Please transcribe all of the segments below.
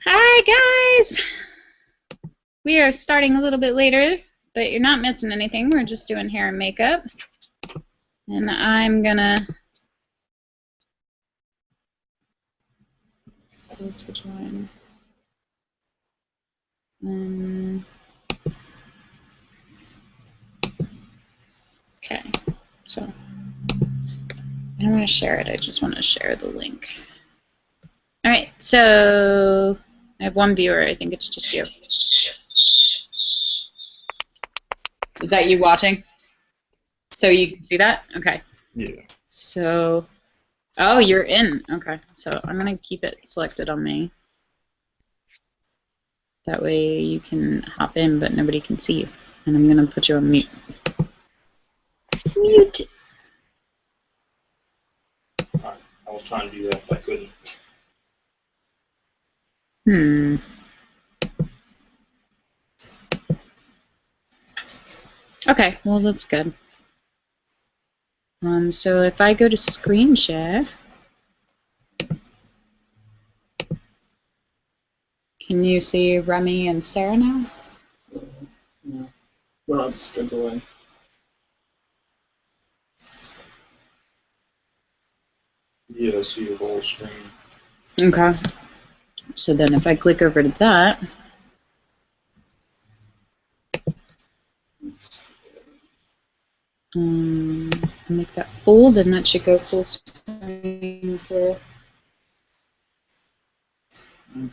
Hi guys! We are starting a little bit later, but you're not missing anything. We're just doing hair and makeup. And I'm gonna go to join. Okay, so I don't want to share it, I just want to share the link. Alright, so I have one viewer, I think it's just you. Is that you watching? So you can see that? Okay. Yeah. So, oh, you're in. Okay, so I'm going to keep it selected on me. That way you can hop in, but nobody can see you. And I'm going to put you on mute. Mute. I was trying to do that, but I couldn't. Okay, well that's good. So if I go to screen share, can you see Remy and Sarah now? No. Well, it's a delay. Yeah, I see your whole screen. Okay. So then if I click over to that, make that full, then that should go full screen for... Do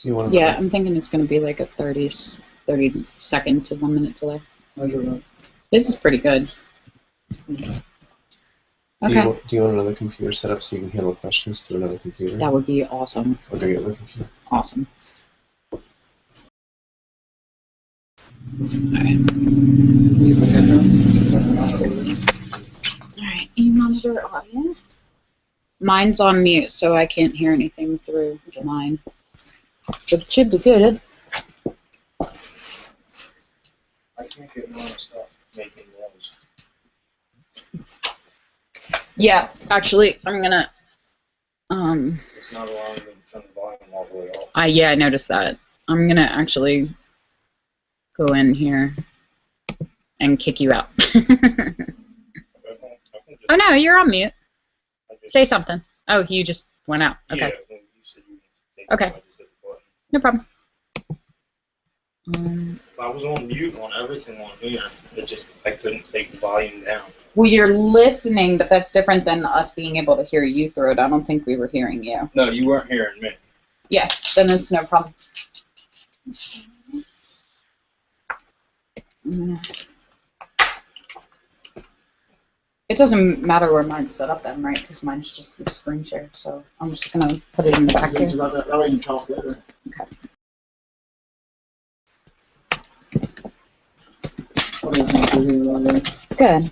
you want to I'm thinking it's going to be like a 30 second to 1 minute delay. This is pretty good. Do Okay. you want another computer set up so you can handle questions through another computer? That would be awesome. I'll go get another computer. Awesome. Alright. Alright, you monitor audio? Mine's on mute, so I can't hear anything through mine. But it should be good. I can't get mine to stop making noise. Yeah, actually, I'm gonna. It's not allowing me to turn the volume all the way off. Yeah, I noticed that. I'm gonna actually go in here and kick you out. Oh no, you're on mute. Say something. Oh, you just went out. Okay. Yeah, well, you said you take Okay. it, I just hit the button. No problem. I was on mute on everything on here. It just, I couldn't take the volume down. Well, you're listening, but that's different than us being able to hear you through it. I don't think we were hearing you. No, you weren't hearing me. Yeah, then it's no problem. It doesn't matter where mine's set up then, right? Because mine's just the screen share, so I'm just going to put it in the back here. That way you can talk later. Okay. Good.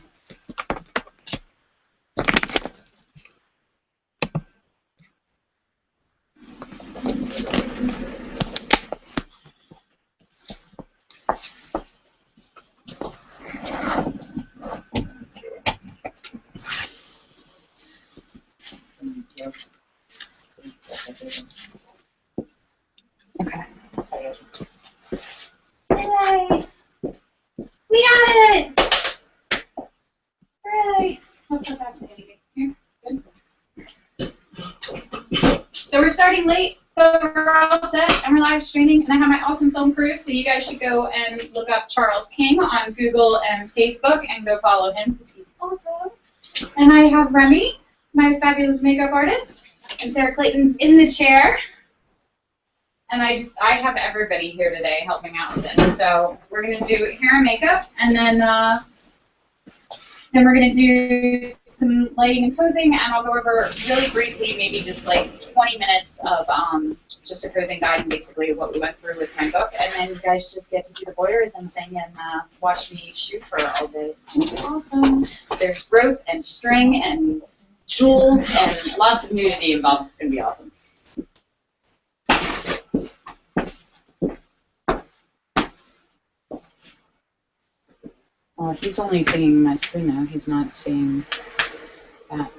Okay. Hooray! We got it! Hooray! Here, good. So we're starting late, but we're all set, and we're live streaming, and I have my awesome film crew, so you guys should go and look up Charles King on Google and Facebook, and go follow him, because he's awesome. And I have Remy, my fabulous makeup artist, and Sarah Clayton's in the chair. And I have everybody here today helping out with this. So we're going to do hair and makeup, and then we're going to do some lighting and posing, and I'll go over really briefly, maybe just like 20 minutes of just a posing guide and basically what we went through with my book. And then you guys just get to do the voyeurism thing and watch me shoot for all day. It's going to be awesome. There's rope and string and jewels and lots of nudity involved. It's going to be awesome. He's only seeing my screen now. He's not seeing that.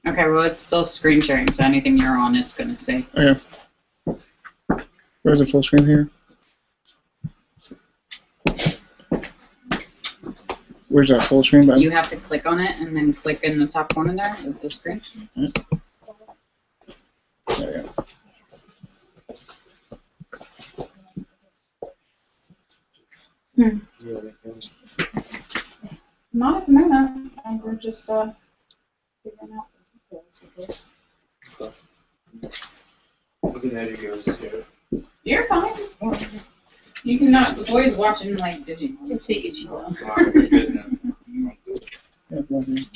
Okay, well, it's still screen sharing, so anything you're on, it's going to say. Okay. Where's the full screen here? Where's that full screen button? You have to click on it and then click in the top corner there with the screen. There you go. Not at the moment. We're just figuring out the details of this. Looking at you guys here. You're fine. You cannot. The boys watching like Digimon. So take it, you will. Yeah, go ahead.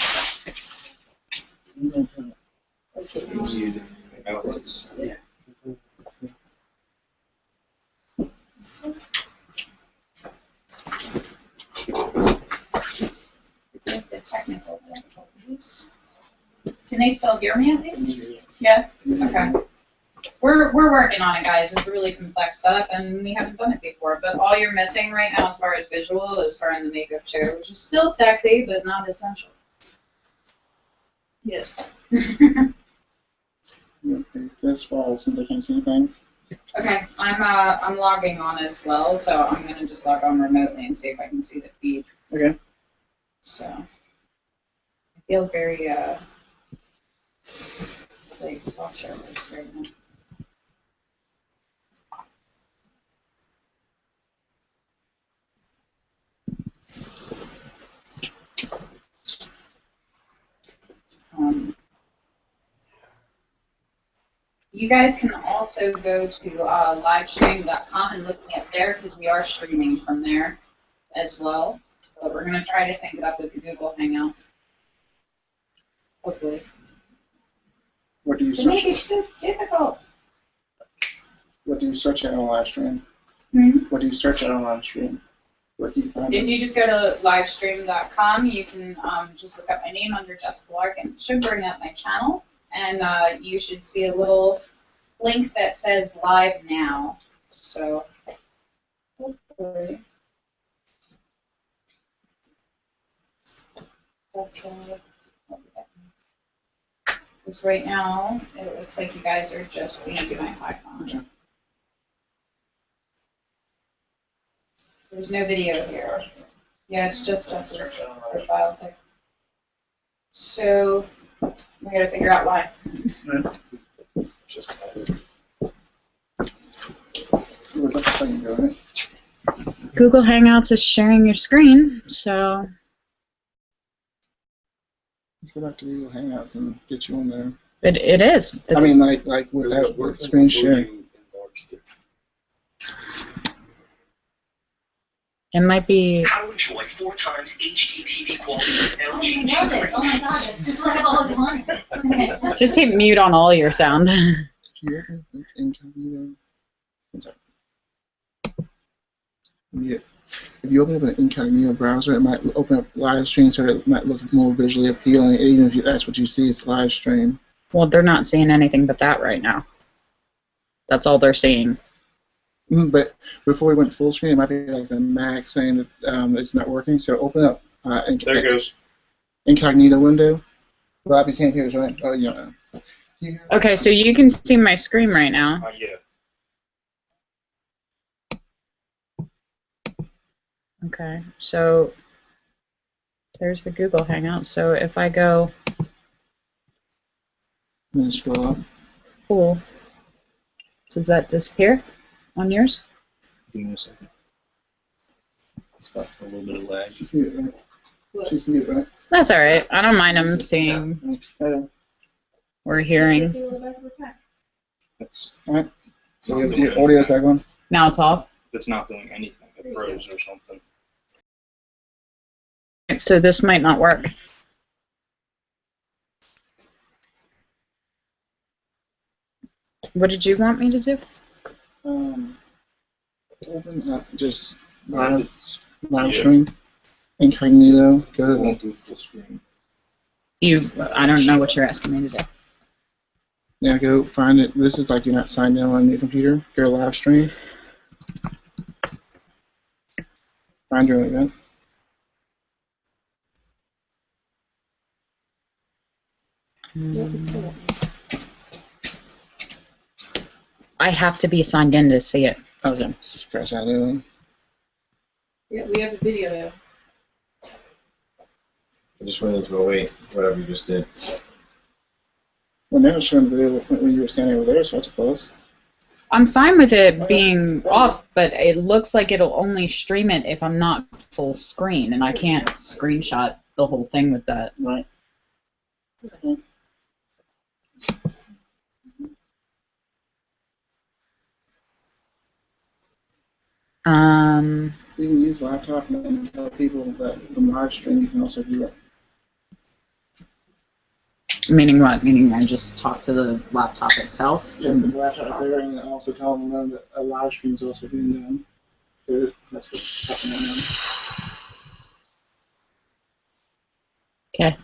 With the technical difficulties. Can they still hear me at least? Yeah? Okay. We're working on it, guys. It's a really complex setup, and we haven't done it before. But all you're missing right now as far as visual is her in the makeup chair, which is still sexy, but not essential. Yes. Okay, this wall, since I can't see anything. Okay, I'm logging on as well, so I'm gonna just log on remotely and see if I can see the feed. Okay. So I feel very like watch hours right now. You guys can also go to livestream.com and look me up there because we are streaming from there as well. But we're going to try to sync it up with the Google Hangout. Hopefully. What do you They make search? it so difficult. What do you search at on live stream? Hmm? What do you search at on live stream? Where can you find If it? you just go to livestream.com, you can just look up my name under Jessica Lark, and it should bring up my channel. And you should see a little link that says Live Now. So, hopefully, that's because right now, it looks like you guys are just seeing my icon. Okay. There's no video here. Yeah, it's just Jessica's profile pic. So, we gotta figure out why. It was like a second ago, right? Google Hangouts is sharing your screen, so Let's go back to Google Hangouts and get you on there. it is. I mean, like without with screen share. It might be. How enjoy 4 times HDTV quality LG I love it. Oh my god, that's just what I've always wanted. Just hit mute on all your sound. Do you open an incognito? One second. Yeah. If you open up an incognito browser, it might open up live stream so it might look more visually appealing, even if that's what you see is live stream. Well, they're not seeing anything but that right now. That's all they're seeing. But before we went full screen, it might be like the Mac saying that it's not working. So open up There it goes. incognito window. Rob, you can't hear us, right? Oh, yeah. Okay, so you can see my screen right now. Yeah. Okay, so there's the Google Hangout. So if I go Then scroll up. full, does that disappear on yours? Give me a second. It's got a little bit of lag. She's mute, right? She's mute, right? That's all right. I don't mind them seeing or hearing. It's Alright. So your audio's back on? Now it's off. it's not doing anything. It froze or something. So this might not work. What did you want me to do? Open up just live stream. Incognito. Go to Won't do full screen. I don't know what you're asking me to do. Now go find it. This is like you're not signed in on your computer. Go to live stream. Find your own event. I have to be signed in to see it. Okay, so scratch out there. Yeah, we have a video now. I just went into wait, whatever you just did. Well, now it's showing the video when you were standing over there, so that's a plus. I'm fine with it being off, but it looks like it'll only stream it if I'm not full screen, and I can't screenshot the whole thing with that. Right. Okay. You can use laptop and then tell people that from live stream you can also view it. Meaning what? Meaning I just talk to the laptop itself? Yeah, put the laptop there and then also tell them that a live stream is also being done. That's what's happening now. Okay.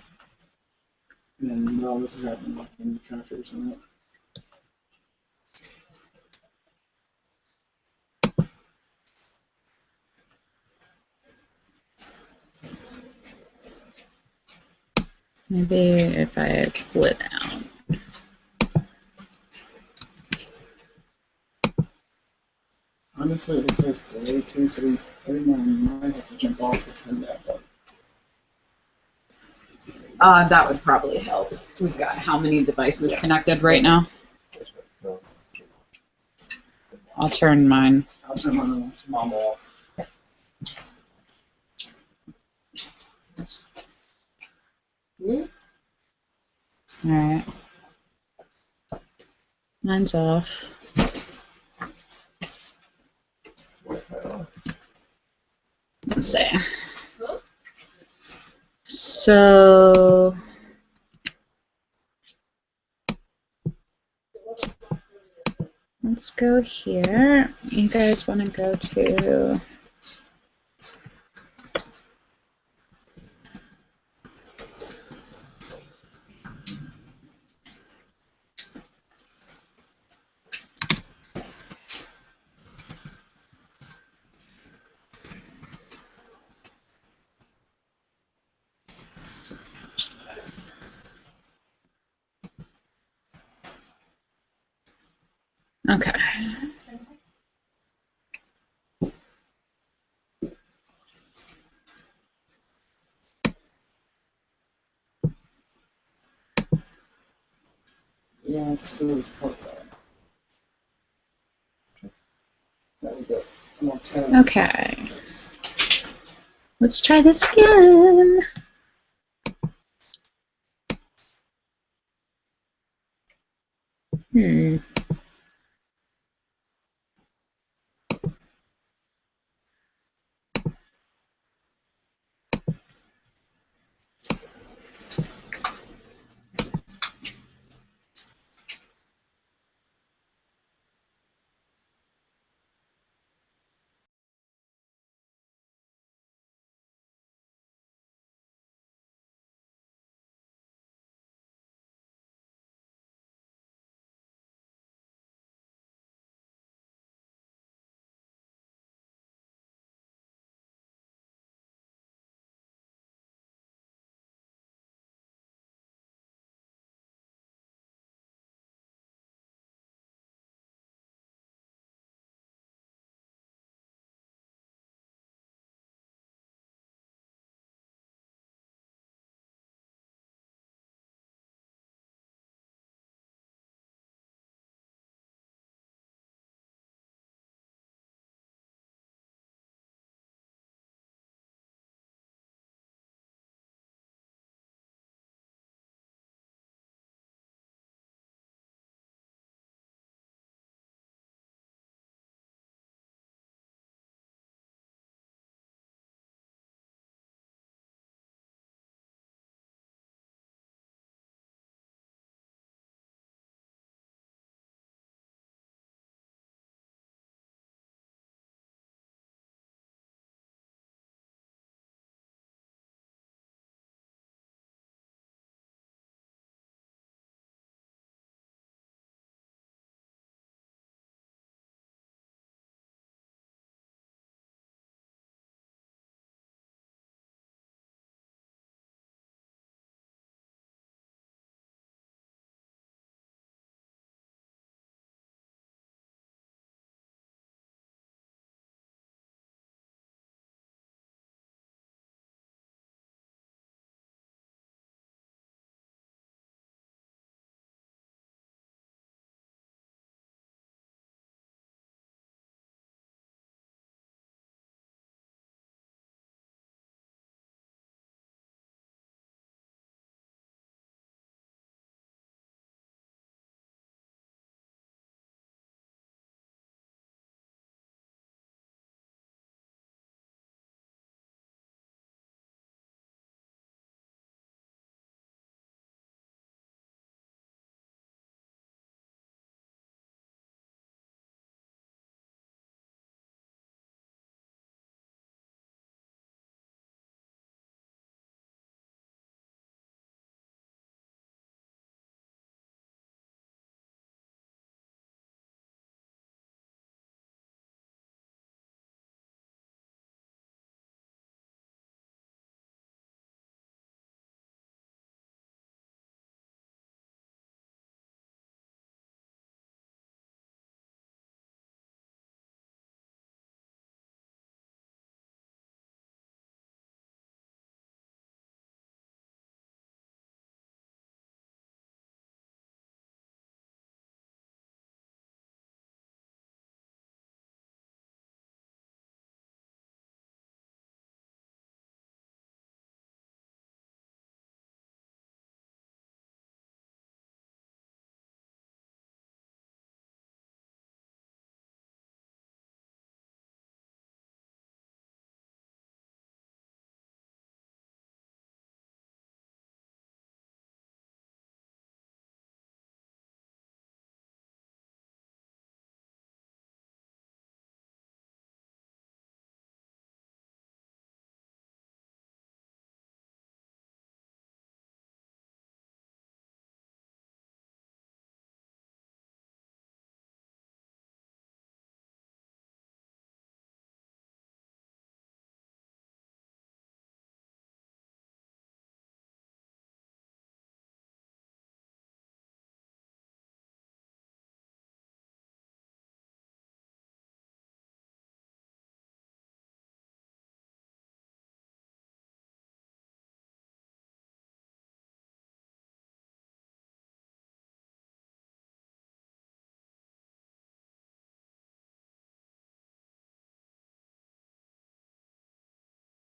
And then all this is happening like when you try to figure something out. Maybe if I pull it down. Honestly, it looks like it's delayed too, so every morning you might have to jump off and come back up. That would probably help. We've got how many devices connected right now? I'll turn mine. I'll turn mine I'm off. Alright. Mine's off. Let's see. So let's go here. You guys want to go to okay. Yeah, just do this part there. There we go. I'm on 10. Okay. Let's try this again.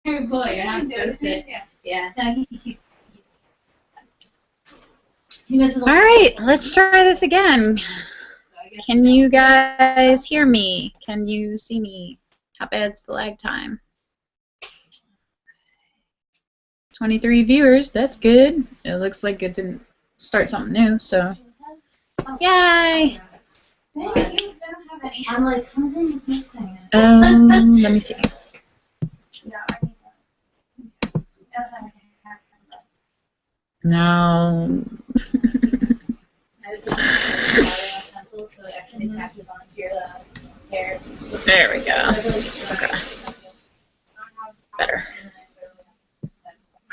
Boy, you're not supposed to. Yeah. No, he misses. All right, let's try this again. Can you guys hear me? Can you see me? How bad's the lag time? 23 viewers, that's good. It looks like it didn't start something new, so yay! Thank you. I don't have any. I'm like, something is missing. Let me see. No, I need that. No. I just a pencil so it actually attaches onto your hair. There we go. Okay. Better.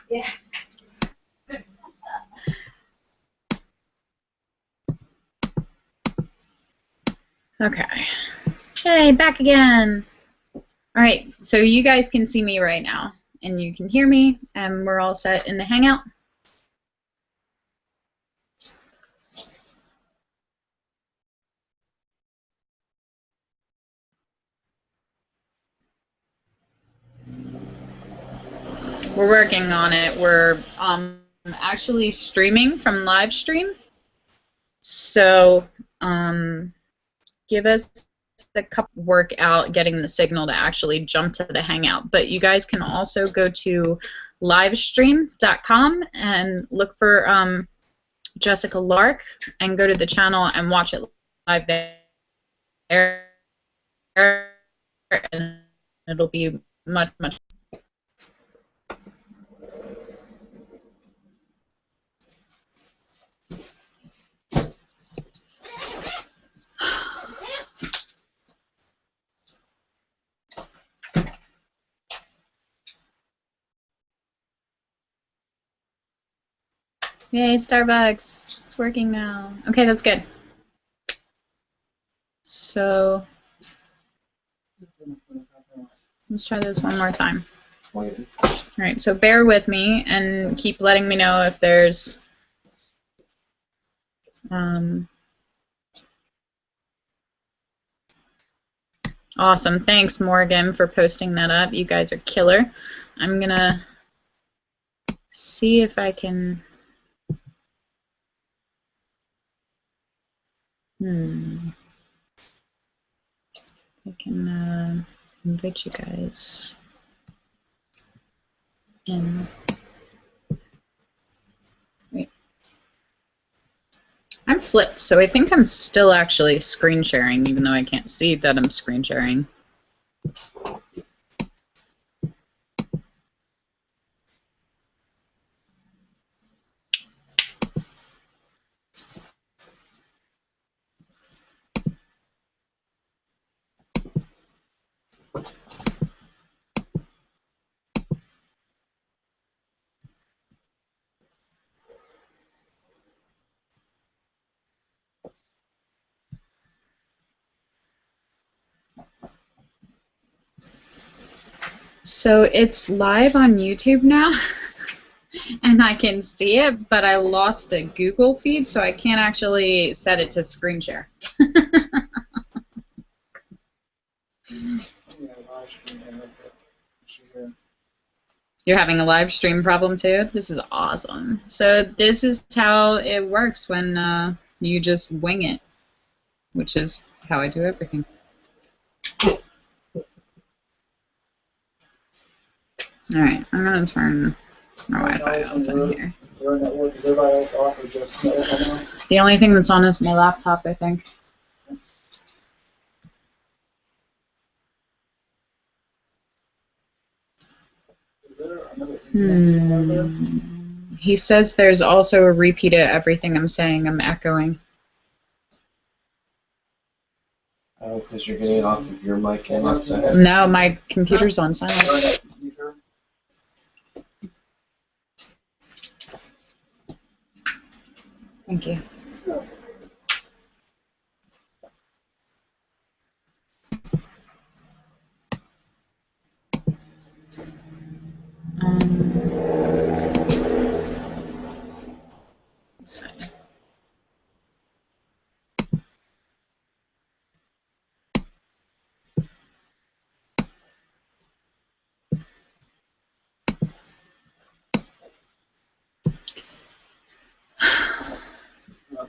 Yeah. Okay. Hey, back again. All right, so you guys can see me right now, and you can hear me, and we're all set in the Hangout. We're working on it. We're actually streaming from live stream. So give us a couple work out getting the signal to actually jump to the Hangout. But you guys can also go to livestream.com and look for Jessica Lark and go to the channel and watch it live there. And it'll be much, much. Yay, Starbucks. It's working now. Okay, that's good. So let's try this one more time. All right, so bear with me and keep letting me know if there's awesome. Thanks, Morgan, for posting that up. You guys are killer. I'm gonna see if I can. I can invite you guys in. Wait. I'm flipped, so I think I'm still actually screen sharing, even though I can't see that I'm screen sharing. So it's live on YouTube now, and I can see it, but I lost the Google feed, so I can't actually set it to screen share. You're having a live stream problem too? This is awesome. So this is how it works when you just wing it, which is how I do everything. All right, I'm gonna turn my Wi-Fi off in here. Your network, is everybody else off or just network on now? The only thing that's on is my laptop, I think. Is there another He says there's also a repeat of everything I'm saying. I'm echoing. Oh, because you're getting it off of your mic and off the head. No, my computer's on silent. Thank you. Let's see.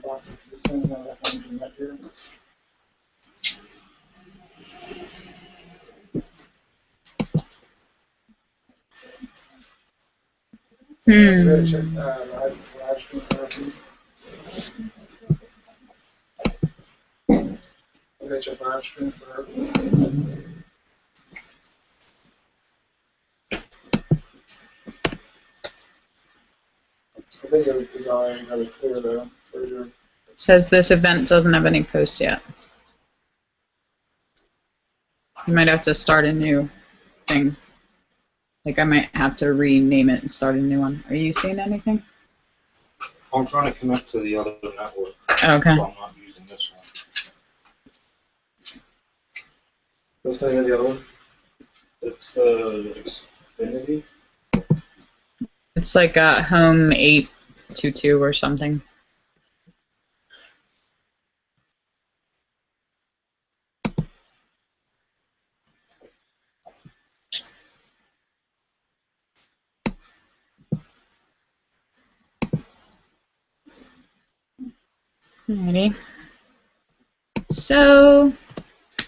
box. This thing's not that function right here. Ready to check live stream therapy. Ready to check live stream therapy. The video is already very clear though. For your Says this event doesn't have any posts yet. You might have to start a new thing. Like I might have to rename it and start a new one. Are you seeing anything? I'm trying to connect to the other network. Okay. So I'm not using this one. What's the name of the other one? It's the Xfinity. It's like a Home 822 or something. Alrighty. So,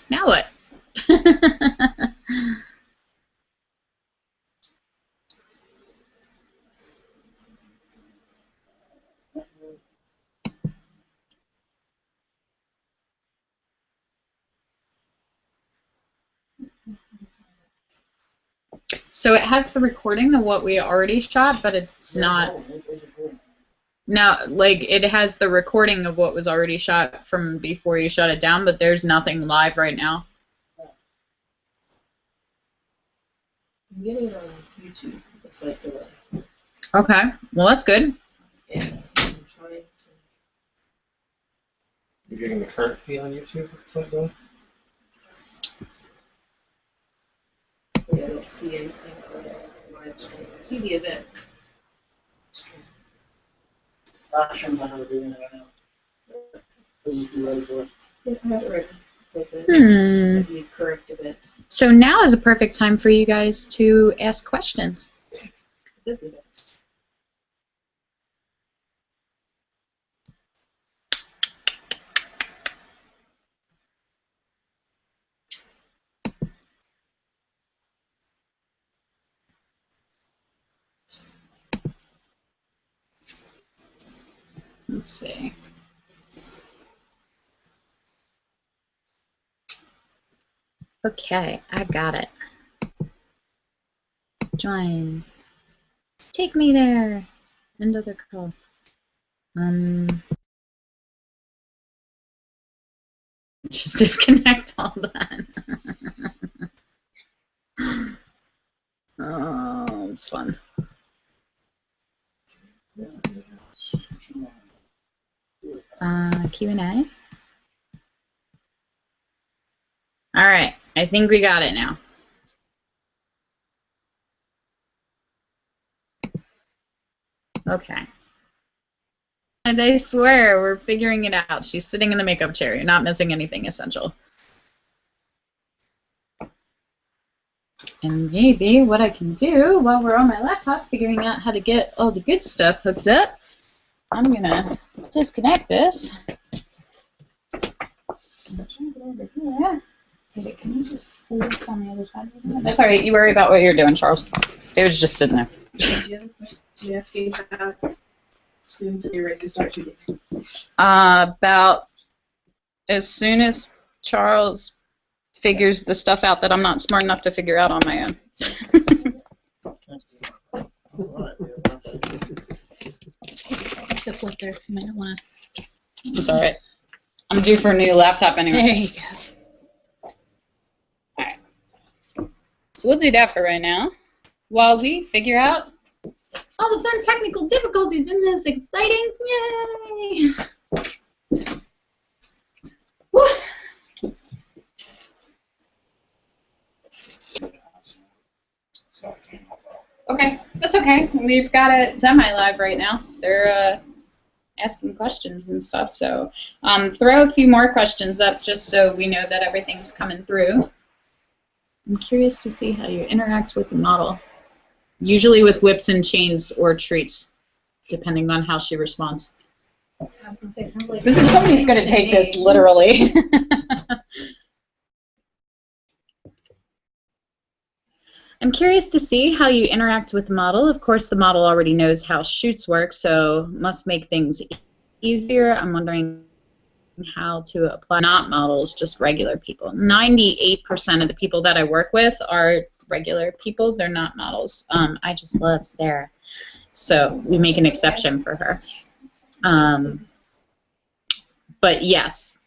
now what? So it has the recording of what we already shot, but it's not. No, like it has the recording of what was already shot from before you shut it down, but there's nothing live right now. I'm getting it on YouTube. It's like the Okay, well that's good. yeah. I'm trying to. You're getting the current feed on YouTube? It's not going? Yeah, I don't see anything on the live stream. I see the event. Stream. live streams not gonna do anything right now. Let's just be ready for it. Yeah, I have it ready. It's like the current event. So now is a perfect time for you guys to ask questions. It says the event. Let's see. Okay, I got it. Join. Take me there. End other call. Just disconnect all that. Oh, it's fun. Q&A. All right, I think we got it now. Okay. And I swear, we're figuring it out. She's sitting in the makeup chair. You're not missing anything essential. And maybe what I can do while we're on my laptop figuring out how to get all the good stuff hooked up, I'm going to disconnect this. David, can you just hold this on the other side? That's all right. You worry about what you're doing, Charles. David's just sitting there. You asking how soon you're ready to start shooting? About as soon as Charles figures the stuff out that I'm not smart enough to figure out on my own. That's what they're. You might want to. It's all right. I'm due for a new laptop anyway. There you go. All right. So we'll do that for right now, while we figure out all the fun technical difficulties in this exciting. Yay! Woo! Okay, that's okay. We've got it semi-live right now. They're asking questions and stuff, so throw a few more questions up just so we know that everything's coming through. I'm curious to see how you interact with the model. Usually with whips and chains or treats, depending on how she responds. I was gonna say, sounds like Somebody's going to take this literally. I'm curious to see how you interact with the model. Of course, the model already knows how shoots work, so must make things easier. I'm wondering how to apply not models, just regular people. 98% of the people that I work with are regular people. They're not models. I just love Sarah, so we make an exception for her. But yes,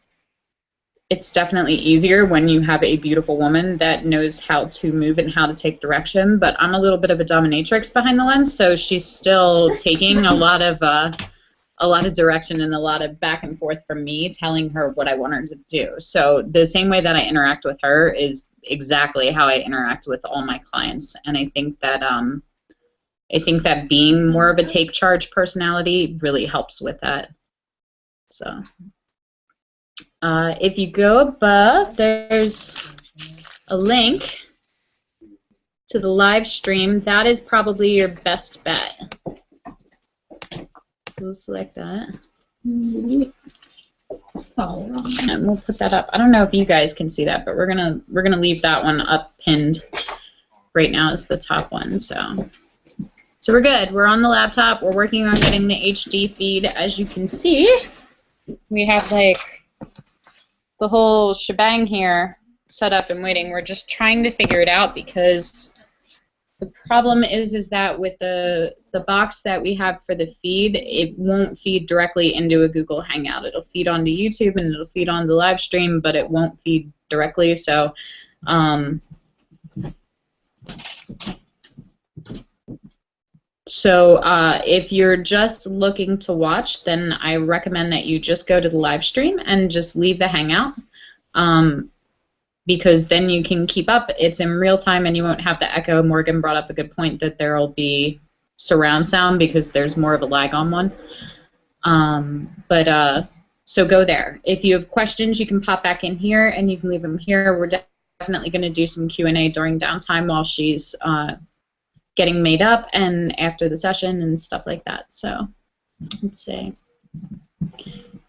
it's definitely easier when you have a beautiful woman that knows how to move and how to take direction. But I'm a little bit of a dominatrix behind the lens, so she's still taking a lot of direction and a lot of back and forth from me, telling her what I want her to do. So the same way that I interact with her is exactly how I interact with all my clients, and I think that being more of a take charge personality really helps with that. So. If you go above, there's a link to the live stream. That is probably your best bet. So we'll select that. Oh, and we'll put that up. I don't know if you guys can see that, but we're gonna leave that one up pinned right now as the top one. So we're good. We're on the laptop. We're working on getting the HD feed. As you can see, we have like the whole shebang here set up and waiting. We're just trying to figure it out because the problem is that with the box that we have for the feed, it won't feed directly into a Google Hangout. It'll feed onto YouTube and it'll feed on the live stream, but it won't feed directly. So if you're just looking to watch, then I recommend that you just go to the live stream and just leave the Hangout, because then you can keep up. It's in real time and you won't have the echo. Morgan brought up a good point that there will be surround sound because there's more of a lag on one. So go there. If you have questions, you can pop back in here and you can leave them here. We're definitely going to do some Q&A during downtime while she's getting made up and after the session and stuff like that. So let's see.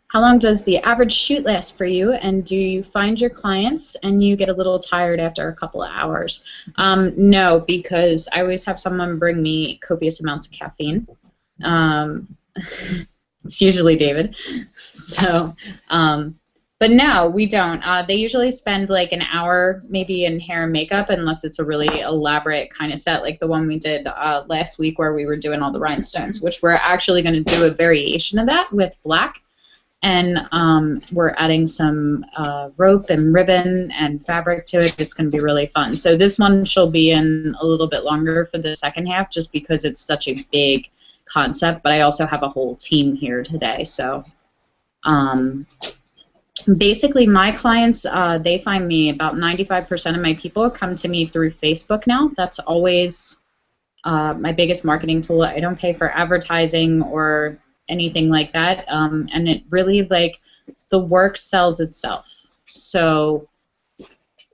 How long does the average shoot last for you, and do you find your clients and you get a little tired after a couple of hours? No, because I always have someone bring me copious amounts of caffeine. It's usually David. So, but no, we don't. They usually spend like an hour maybe in hair and makeup, unless it's a really elaborate kind of set like the one we did last week where we were doing all the rhinestones, which we're actually going to do a variation of that with black. And we're adding some rope and ribbon and fabric to it. It's going to be really fun. So this one shall be in a little bit longer for the second half just because it's such a big concept. But I also have a whole team here today. So basically my clients, they find me, about 95% of my people come to me through Facebook now. That's always my biggest marketing tool. I don't pay for advertising or anything like that, and it really, like, the work sells itself. So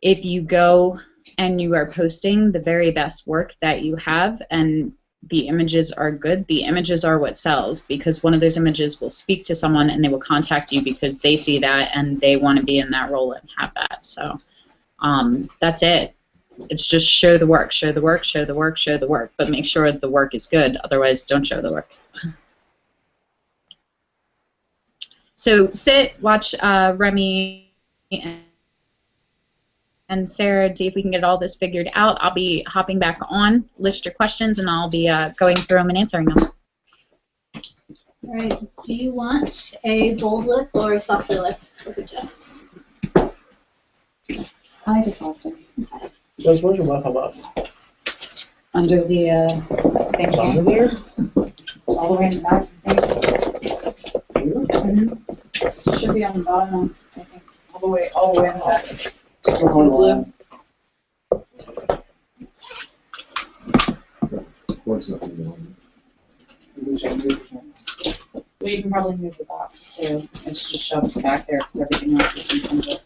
if you go and you are posting the very best work that you have and the images are good, the images are what sells, because one of those images will speak to someone and they will contact you because they see that and they want to be in that role and have that. So that's it. It's just show the work, show the work, show the work, show the work, but make sure the work is good, otherwise don't show the work. So sit, watch Remy and Sarah, see if we can get all this figured out. I'll be hopping back on, list your questions, and I'll be going through them and answering them. All right. Do you want a bold lip or a softer lip for the jobs? I like a softer. Just where's your Wi-Fi box? Under the thing. Under there? All the way in the back. Should be on the bottom, I think. All the way in the back. See the blue? Well, you can probably move the box too. It's just shoved back there because everything else is in front of it.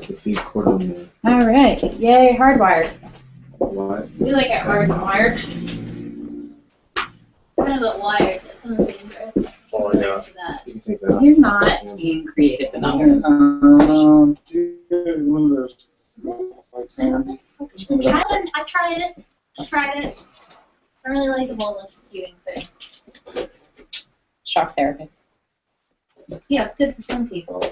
the feed quarterly. All right. Yay, hardwired. Why? We like it hardwired. Kind of a wired, that's some of the dangerous. Oh, yeah. You can take that out. You're not being creative enough. Do one of those like sands. I tried it. I really like the whole electrocuting thing. Shock therapy. Yeah, it's good for some people.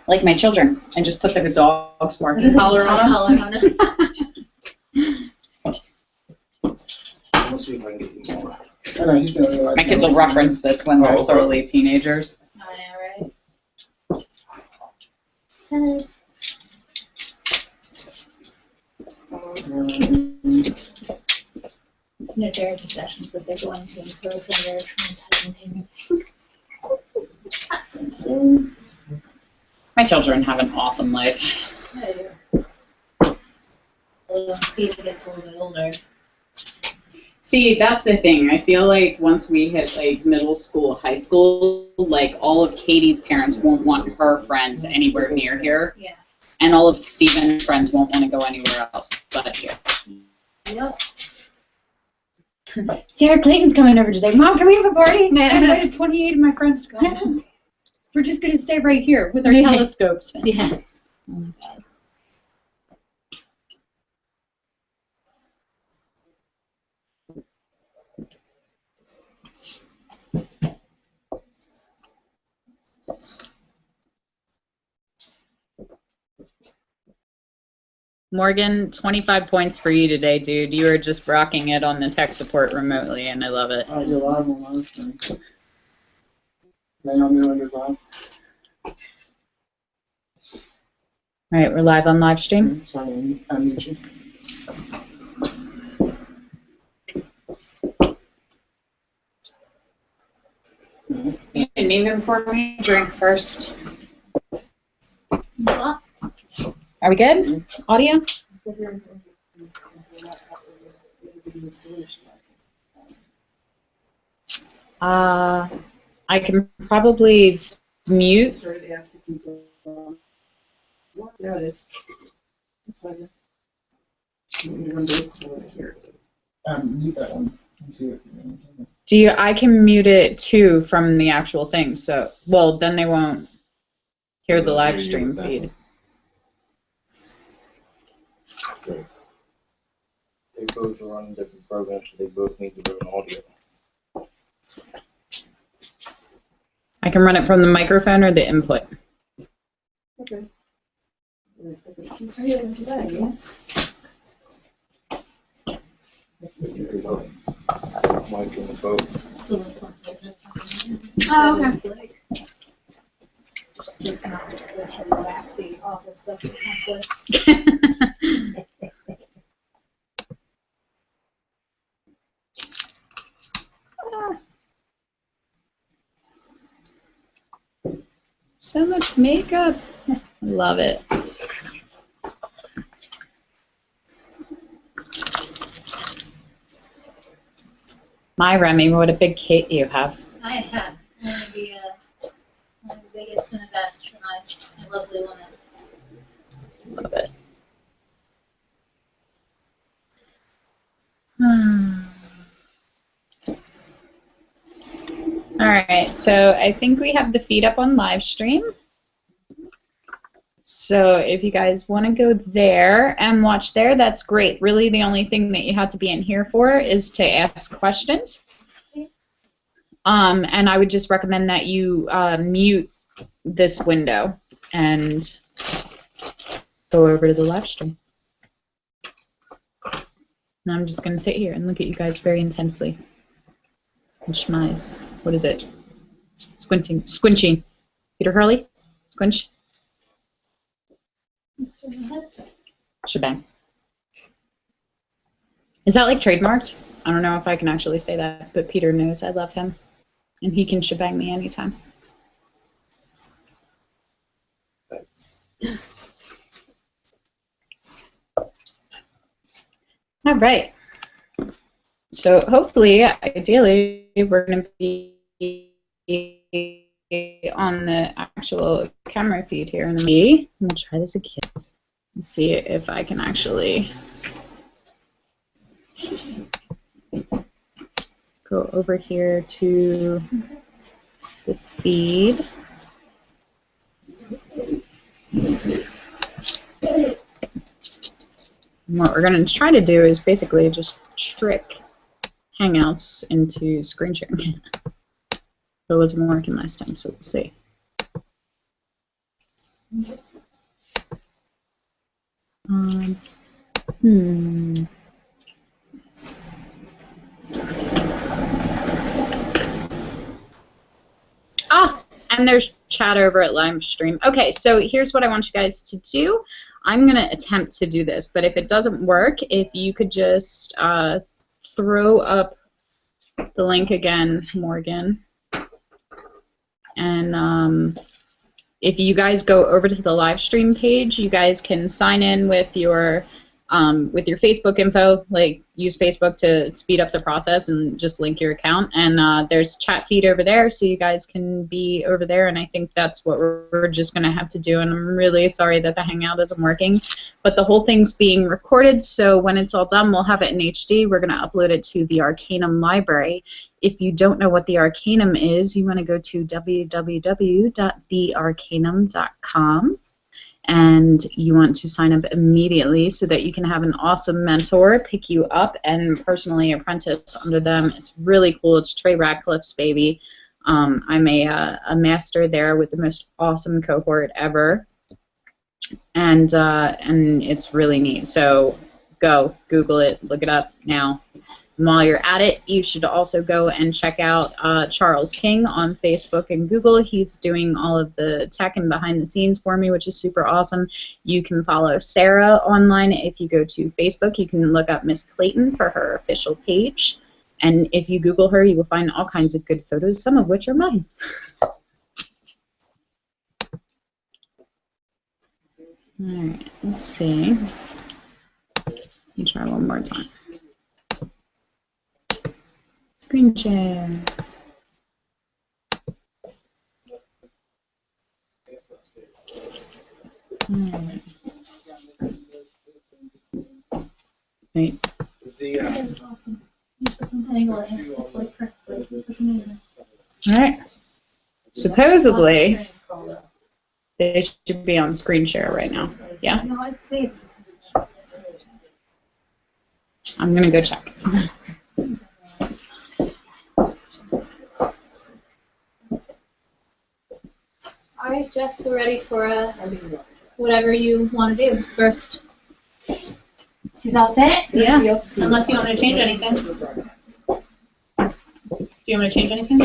Like my children. I just put the dog's marking collar on them. Let's see if I can get you more. I know, he's gonna realize. My kids will reference this when they're Oh, okay. sorely teenagers. I know, right? So, their therapy sessions that they're going to include when they're traumatizing pain. My children have an awesome life. Peter gets a little bit older. See, that's the thing. I feel like once we hit like middle school, high school, like all of Katie's parents won't want her friends anywhere near here. Yeah. And all of Steven's friends won't want to go anywhere else but here. Yep. Sarah Clayton's coming over today. Mom, can we have a party? I invited 28 of my friends to come. We're just going to stay right here with our telescopes. Yes. Oh my God. Morgan, 25 points for you today, dude. You are just rocking it on the tech support remotely, and I love it. Alright, you're live on live stream. Naomi, you're live. All right, we're live on live stream. Sorry, I mute you. You didn't even pour me a drink first. What? Are we good? Audio? I can probably mute. Started asking people, what? There it is. It's fine. Mute that one. Let's see it. Do you? I can mute it too from the actual thing. So, well, then they won't hear the live stream feed. Great. They both are running different programs, so they both need their own audio. I can run it from the microphone or the input. Okay. Yeah, yeah. Mike and the boat. It's a little complicated. Oh, okay. Just it's not the heavy waxy awful stuff that comes with. So much makeup. Love it. My Remy, what a big cape you have. I have one of the biggest and the best for my lovely woman. Love it. All right, so I think we have the feed up on live stream. So if you guys want to go there and watch there, that's great. Really, the only thing that you have to be in here for is to ask questions. And I would just recommend that you mute this window and go over to the live stream. And I'm just going to sit here and look at you guys very intensely. And schmize. What is it? Squinting. Squinching. Peter Hurley? Squinch? Shebang. Is that like trademarked? I don't know if I can actually say that, but Peter knows I love him. And he can shebang me anytime. All right. So hopefully, ideally, we're going to be on the actual camera feed here in a minute. I'm gonna try this again. Let's see if I can actually go over here to the feed. And what we're going to try to do is basically just trick Hangouts into screen sharing. It wasn't working last time, so we'll see. And there's chat over at live stream. Okay, so here's what I want you guys to do. I'm going to attempt to do this, but if it doesn't work, if you could just throw up the link again, Morgan. And if you guys go over to the live stream page, you guys can sign in with your Facebook info, like use Facebook to speed up the process and just link your account. And there's chat feed over there, so you guys can be over there. And I think that's what we're just going to have to do. And I'm really sorry that the Hangout isn't working. But the whole thing's being recorded, so when it's all done, we'll have it in HD. We're going to upload it to the Arcanum library. If you don't know what the Arcanum is, you want to go to www.thearcanum.com. And you want to sign up immediately so that you can have an awesome mentor pick you up and personally apprentice under them. It's really cool. It's Trey Ratcliffe's baby. I'm a master there with the most awesome cohort ever, and it's really neat. So go Google it, look it up now. And while you're at it, you should also go and check out Charles King on Facebook and Google. He's doing all of the tech and behind the scenes for me, which is super awesome. You can follow Sarah online. If you go to Facebook, you can look up Miss Clayton for her official page. And if you Google her, you will find all kinds of good photos, some of which are mine. All right, let's see. Let me try one more time. Screen share. Wait. Alright. Supposedly, they should be on screen share right now. Yeah? I'm going to go check. All right, Jess, we're ready for whatever you want to do first. She's all set? Yeah. Unless you want me to change anything. Do you want me to change anything?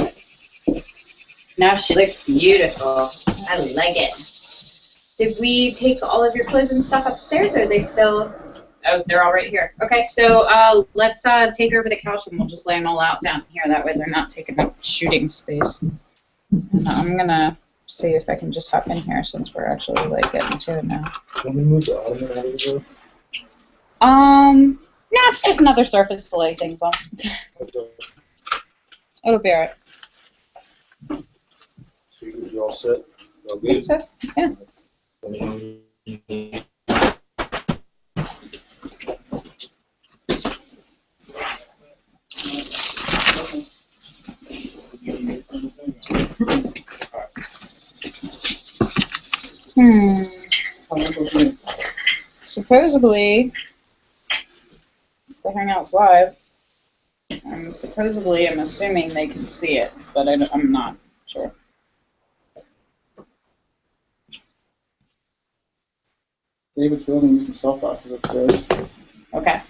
No, she looks beautiful. I like it. Did we take all of your clothes and stuff upstairs, or are they still... Oh, they're all right here. Okay, so let's take over the couch and we'll just lay them all out down here. That way they're not taking up shooting space. And I'm going to see if I can just hop in here since we're actually like getting to it now. Can we move the ottoman out of the door? No, it's just another surface to lay things on. It'll be alright. So you all set? All I think good? so, yeah. Supposedly, the Hangout's live, and supposedly I'm assuming they can see it, but I'm not sure. David's building using cell boxes upstairs. Okay.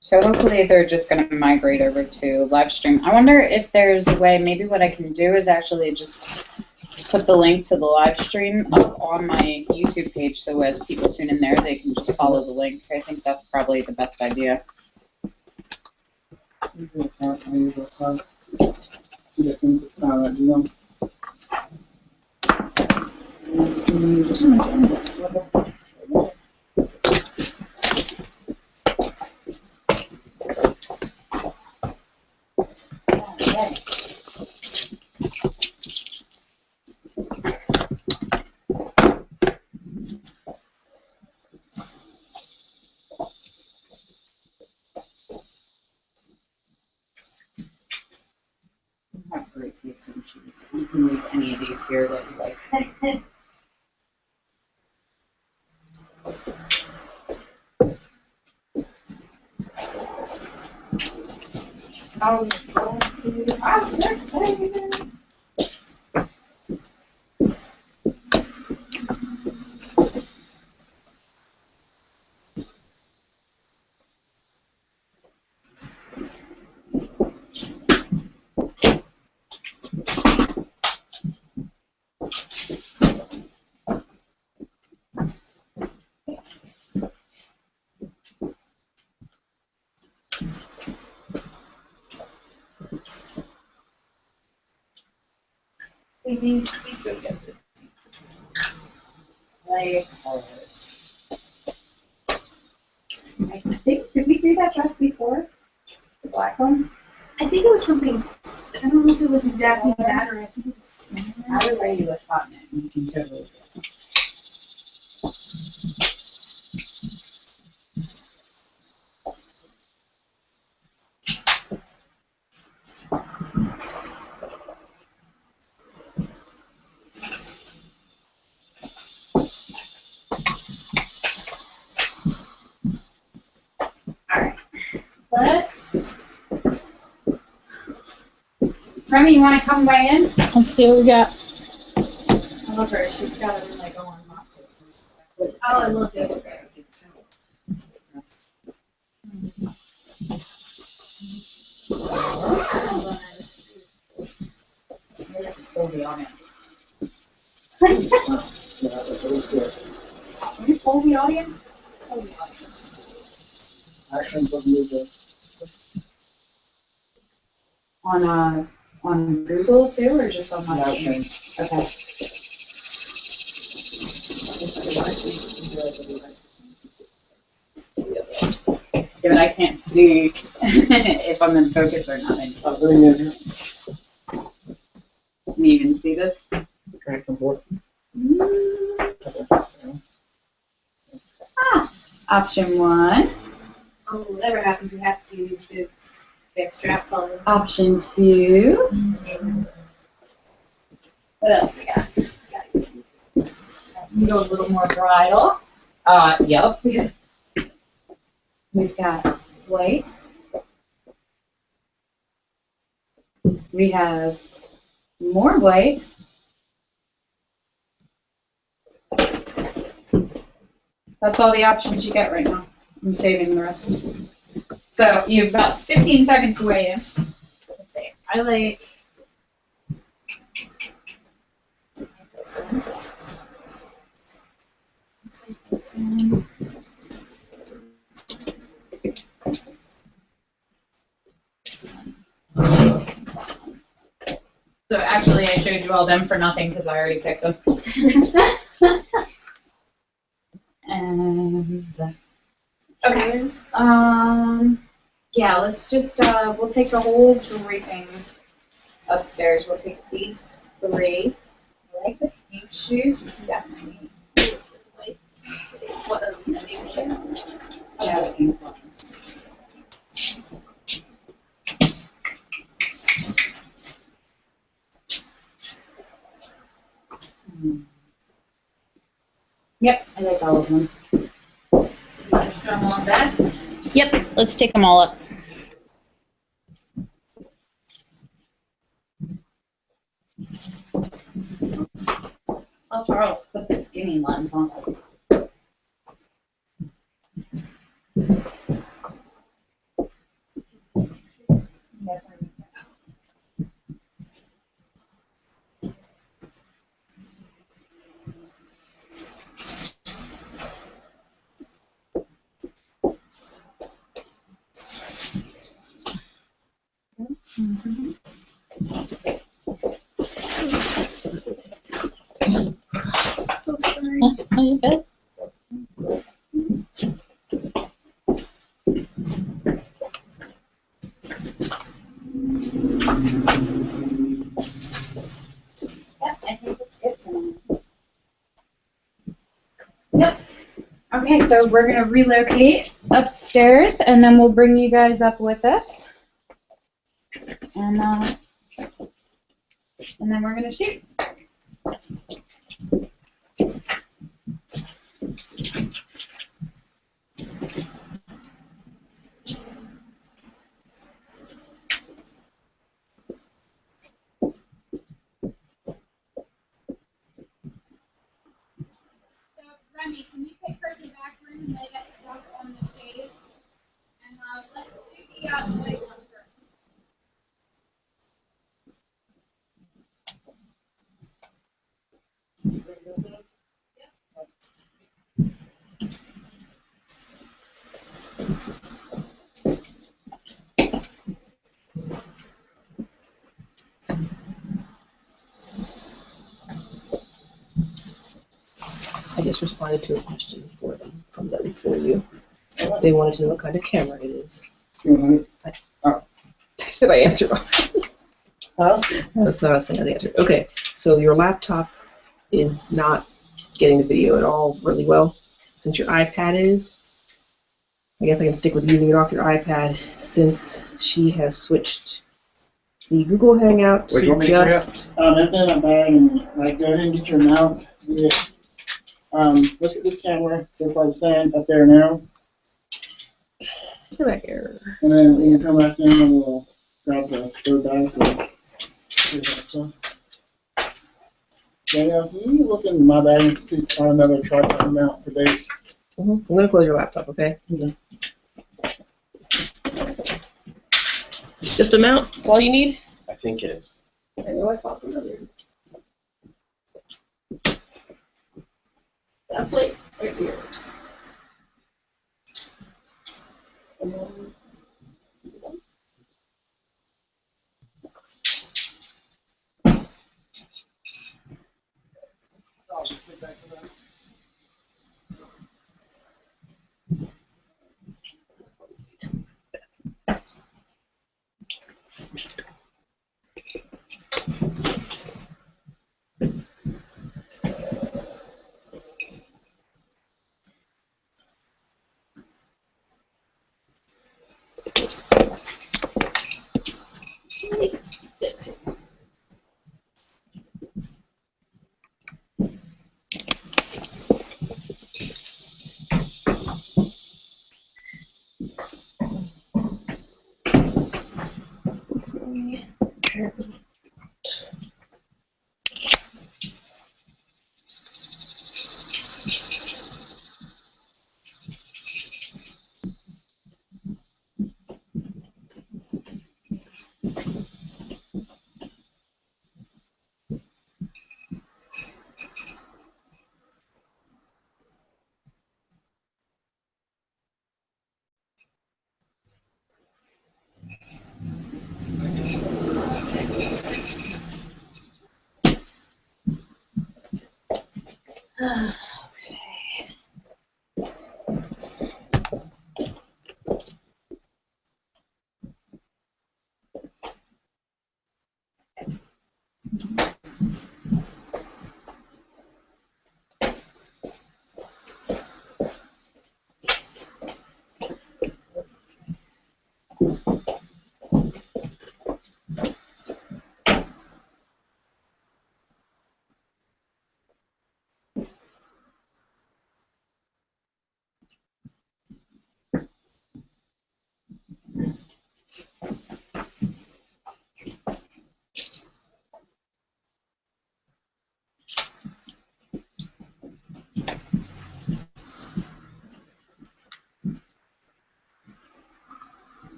So hopefully they're just going to migrate over to live stream. I wonder if there's a way, maybe what I can do is actually just put the link to the live stream up on my YouTube page so as people tune in there, they can just follow the link. I think that's probably the best idea. I have great taste in cheese. You can leave any of these here that you like. I was going to. I'm so excited. These go together. Like colors. I think, did we do that dress before? The black one? I think it was something, I don't know if it was exactly that or I think it was. Either way you look hot in it, you can totally do it. Let's. Remy, you want to come by in? Let's see what we got. I love her. She's got a like going on. Oh, I love it. Hold the audience. Can you poll the audience? Poll the audience. Actions of music. On Google too, or just on my Action. Okay. Yeah, but I can't see if I'm in focus or not. Bring it here. Can you even see this? Track and forth. Option 1. Oh, whatever happens, you have to use boots. They have straps on them. Option 2. What else we got? You go a little more bridal. Yep. We've got white. We have more white. That's all the options you get right now. I'm saving the rest. So you have about 15 seconds to weigh in. Let's see. I like this one. This one. So actually, I showed you all them for nothing because I already picked them. And okay, yeah, let's just we'll take the whole jewelry thing upstairs. We'll take these 3. I like the pink shoes. We can definitely What are the pink shoes? yeah, the pink ones. Yep, I like all of them. So you just throw them on back. Yep, let's take them all up. So Charles put the skinny lens on. Okay, so we're gonna relocate upstairs, and then we'll bring you guys up with us, and then we're gonna shoot. Remy, can you take her to the back room and lay that stuff on the stage? And let's do the white one first. I just responded to a question from them for you. They wanted to know what kind of camera it is. I said I answered. Huh? That's what I was saying. I answered. Okay, so your laptop is not getting the video at all really well. Since your iPad is, I guess I can stick with using it off your iPad since she has switched the Google Hangout to just. If they're not bad, and like, go ahead and get your mount. Yeah. Look at this camera. That's like saying up there now. Get back here. And then you can come back in and we'll grab the third bag. So, Danielle, can you look in my bag and see on another tripod mount for base? I'm gonna close your laptop, okay? Okay. Just a mount. That's all you need. I think it is. I know I saw some other. That plate right here.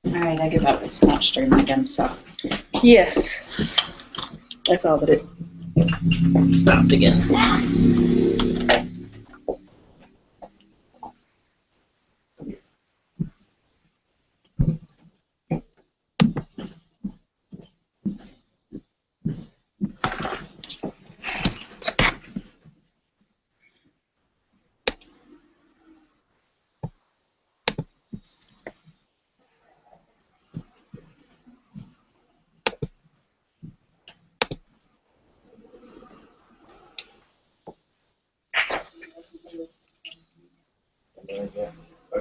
Alright, I give up. It's not streaming again, so. Yes. I saw that it stopped again.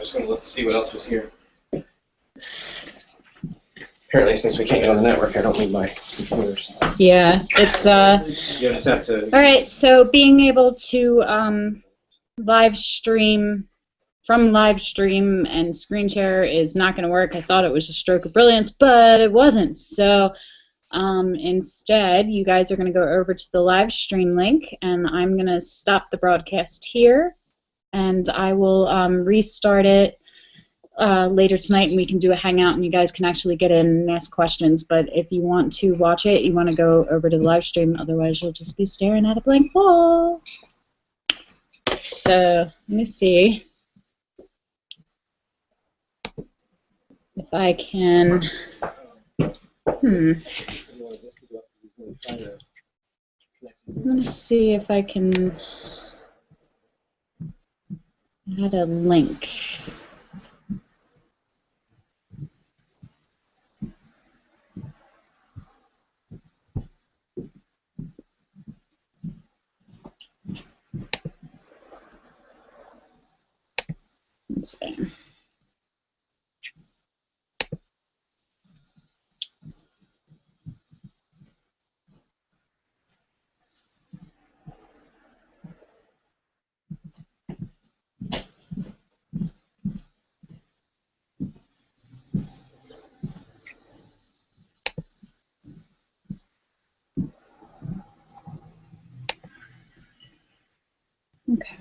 was just gonna look to see what else was here. Apparently, since we can't get on the network, I don't need my computers. Yeah, it's You just have to. all right. So being able to live stream from live stream and screen share is not going to work. I thought it was a stroke of brilliance, but it wasn't. So instead, you guys are going to go over to the live stream link, and I'm going to stop the broadcast here, and I will restart it later tonight, and we can do a hangout, and you guys can actually get in and ask questions. But if you want to watch it, you want to go over to the live stream. Otherwise, you'll just be staring at a blank wall. So let me see if I can. I'm going to see if I can add a link. Let's see. Okay.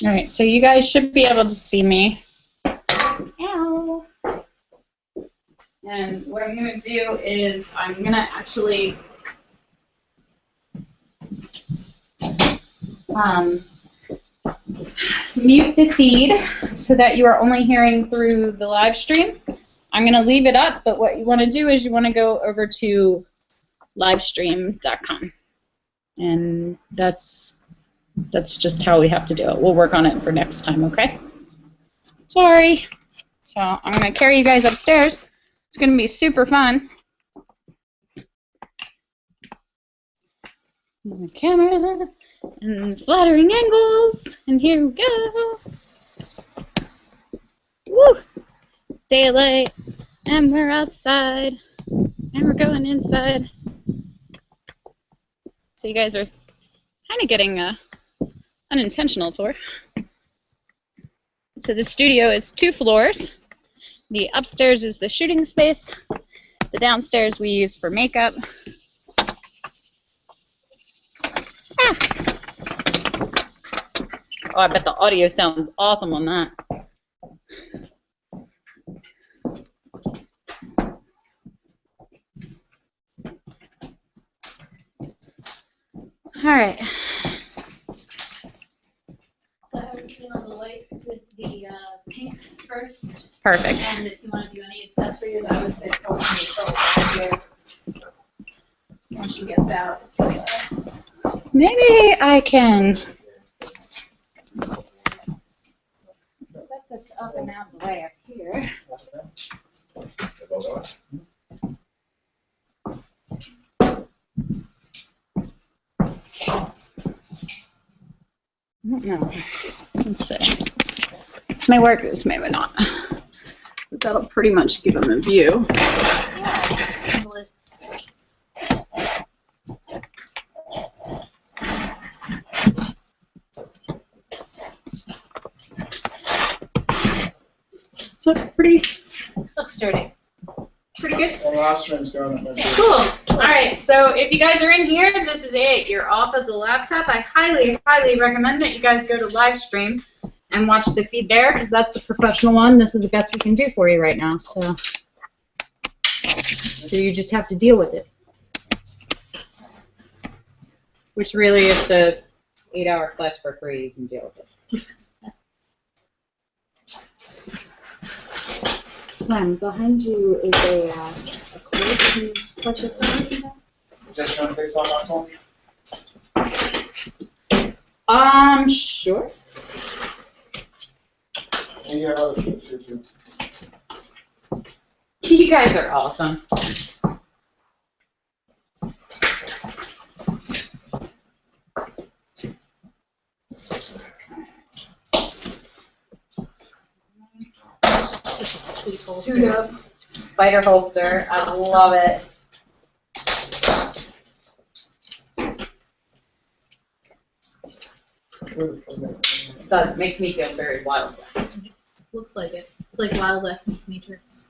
All right, so you guys should be able to see me. Ow. And what I'm going to do is I'm going to actually mute the feed so that you are only hearing through the live stream. I'm going to leave it up, but what you want to do is you want to go over to livestream.com. And that's just how we have to do it. We'll work on it for next time, okay? Sorry. So I'm going to carry you guys upstairs. It's going to be super fun. And the camera and flattering angles. And here we go. Woo! Daylight. And we're outside. And we're going inside. So you guys are kind of getting a unintentional tour. So the studio is 2 floors. The upstairs is the shooting space. The downstairs we use for makeup. Ah. Oh, I bet the audio sounds awesome on that. All right. So I would turn on the light with the pink first. Perfect. And if you want to do any accessories, I would say pull some here once she gets out. Maybe I can Set this up and out of the way up here. No. Let's see. This may work, this may not. But that'll pretty much give them a view. Does it look pretty? Looks sturdy. Pretty good. The live stream's going up. Cool. All right, so if you guys are in here, this is it. You're off of the laptop. I highly, highly recommend that you guys go to live stream and watch the feed there, because that's the professional one. This is the best we can do for you right now. So you just have to deal with it. Which really is a 8-hour class for free. You can deal with it. Behind you is a yes. Can you click this one? Just trying to fix all my phone? Sure. And you have other shit too. You guys are awesome. Such a sweet Suit holster. up. Spider holster. I love it. It does. Makes me feel very Wild West. Looks like it. It's like Wild West meets Matrix.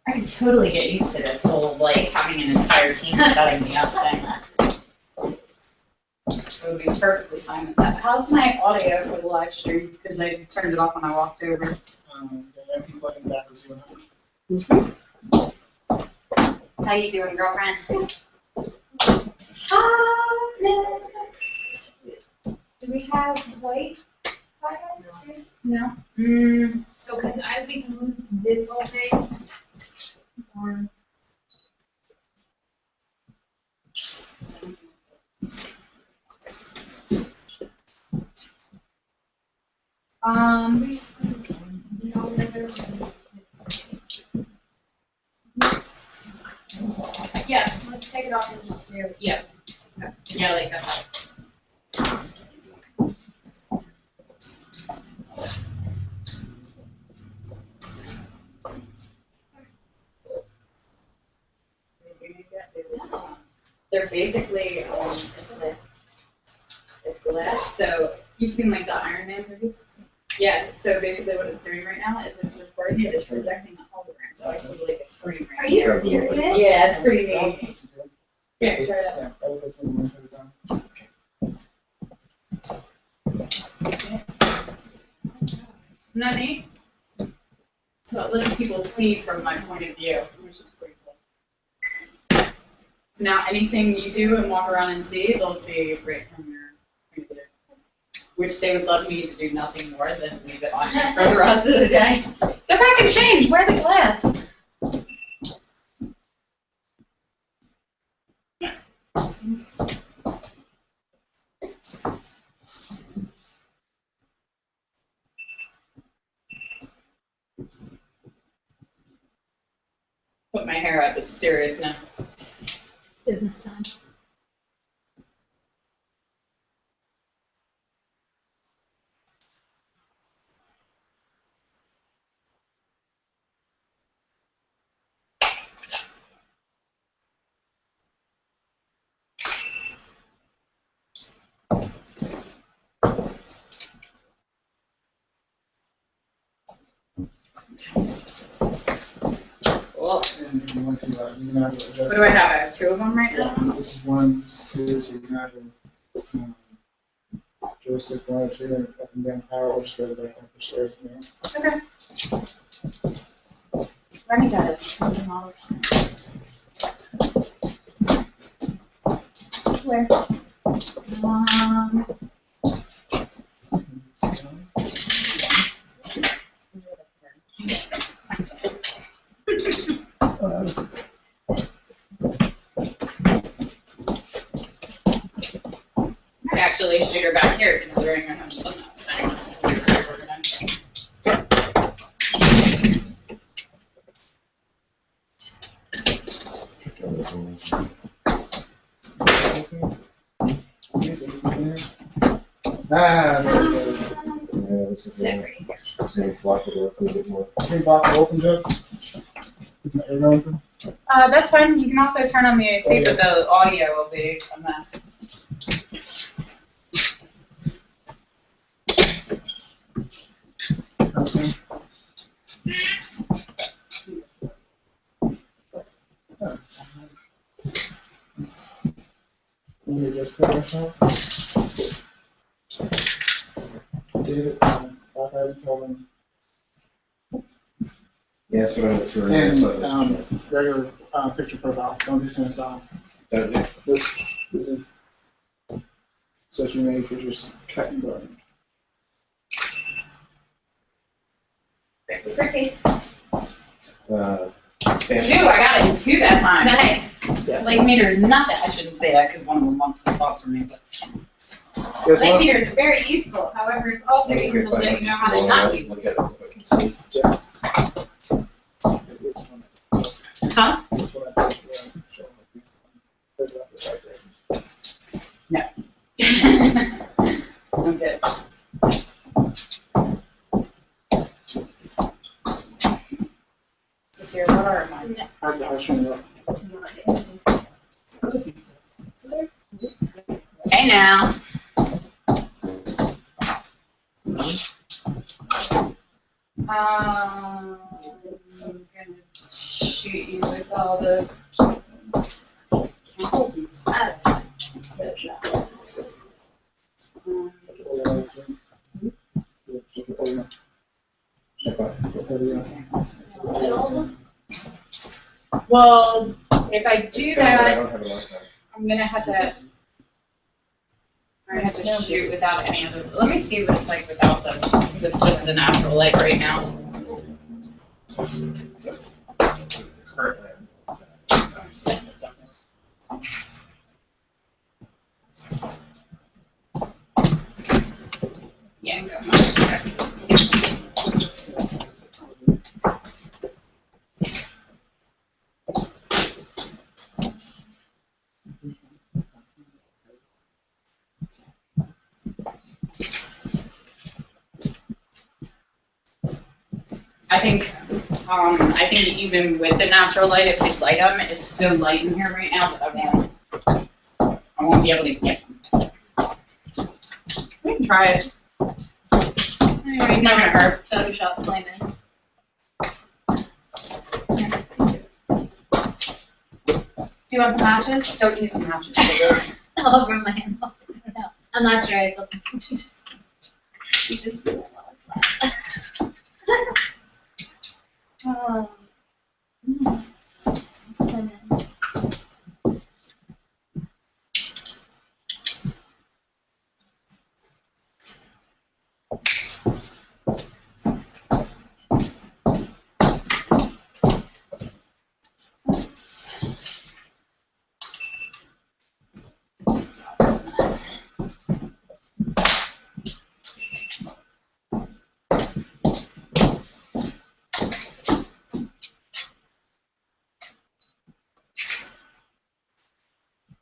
I can totally get used to this whole, like, having an entire team setting me up thing. It would be perfectly fine with that. How's my audio for the live stream? Because I turned it off when I walked over. How you doing, girlfriend? Next. Do we have white files too? No. So, because we can lose this whole thing. Or let's take it off and just do, yeah, like that. They're basically, it's glass, so you've seen like the Iron Man movies? Yeah, so basically what it's doing right now is it's recording, but it's projecting a hologram, so I see like a screen right are you here. serious? Yeah, it's pretty neat. Yeah, try it out. Isn't that neat? So it lets people see from my point of view, which is pretty cool. So now anything you do and walk around and see, they'll see right from your point of view. Which they would love me to do nothing more than leave it on here for the rest of the day. They're back and change. Wear the glass. Put my hair up. It's serious now. It's business time. Cool. And if you want to, you can have it What do I have? I have two of them right now? This is one, this is two, so you can have a joystick one or two, and up and down power, or just go back and push stairs. Okay. Let me get it. Where? I'd actually shoot her back here, considering I'm not organized. Sit right here. Block the door a little bit more. Can you block it open, Jess? Is it air open? That's fine. You can also turn on the AC, but the audio will be a mess. Okay. Let me just finish up. David, 5,000 Kelvin. Yeah, that's what I looked through. And regular picture profile. Don't do sense off. This is especially made for just cut and burn. Pretty, pretty. Stand. 2, I got it in 2 that time. Nice. Yeah. Lake meter is nothing. I shouldn't say that because one of them wants the spots from me. But Guess Light what? meters are very useful. However, it's also That's a good useful to point. know how to not use Look at it real quick and see. Yes. huh? No. I'm good. Is this your water or mine? How's the ice cream look? Hey now. I'm gonna shoot you with all the chemicals and stuff. Well, if I do I that, don't have a lot of time. I'm gonna have to. I have to shoot without any other. Let me see what it's like without the just the natural light right now. Currently. Yeah. Go. I think even with the natural light, if you light them, it's so light in here right now that I won't be able to get them. We can try it. It's not gonna hurt. Photoshop flaming. Do you want the matches? Don't use the matches. I'll burn my hands off. I don't know. I'm not sure I feel you should do it like that. Oh. Spinning.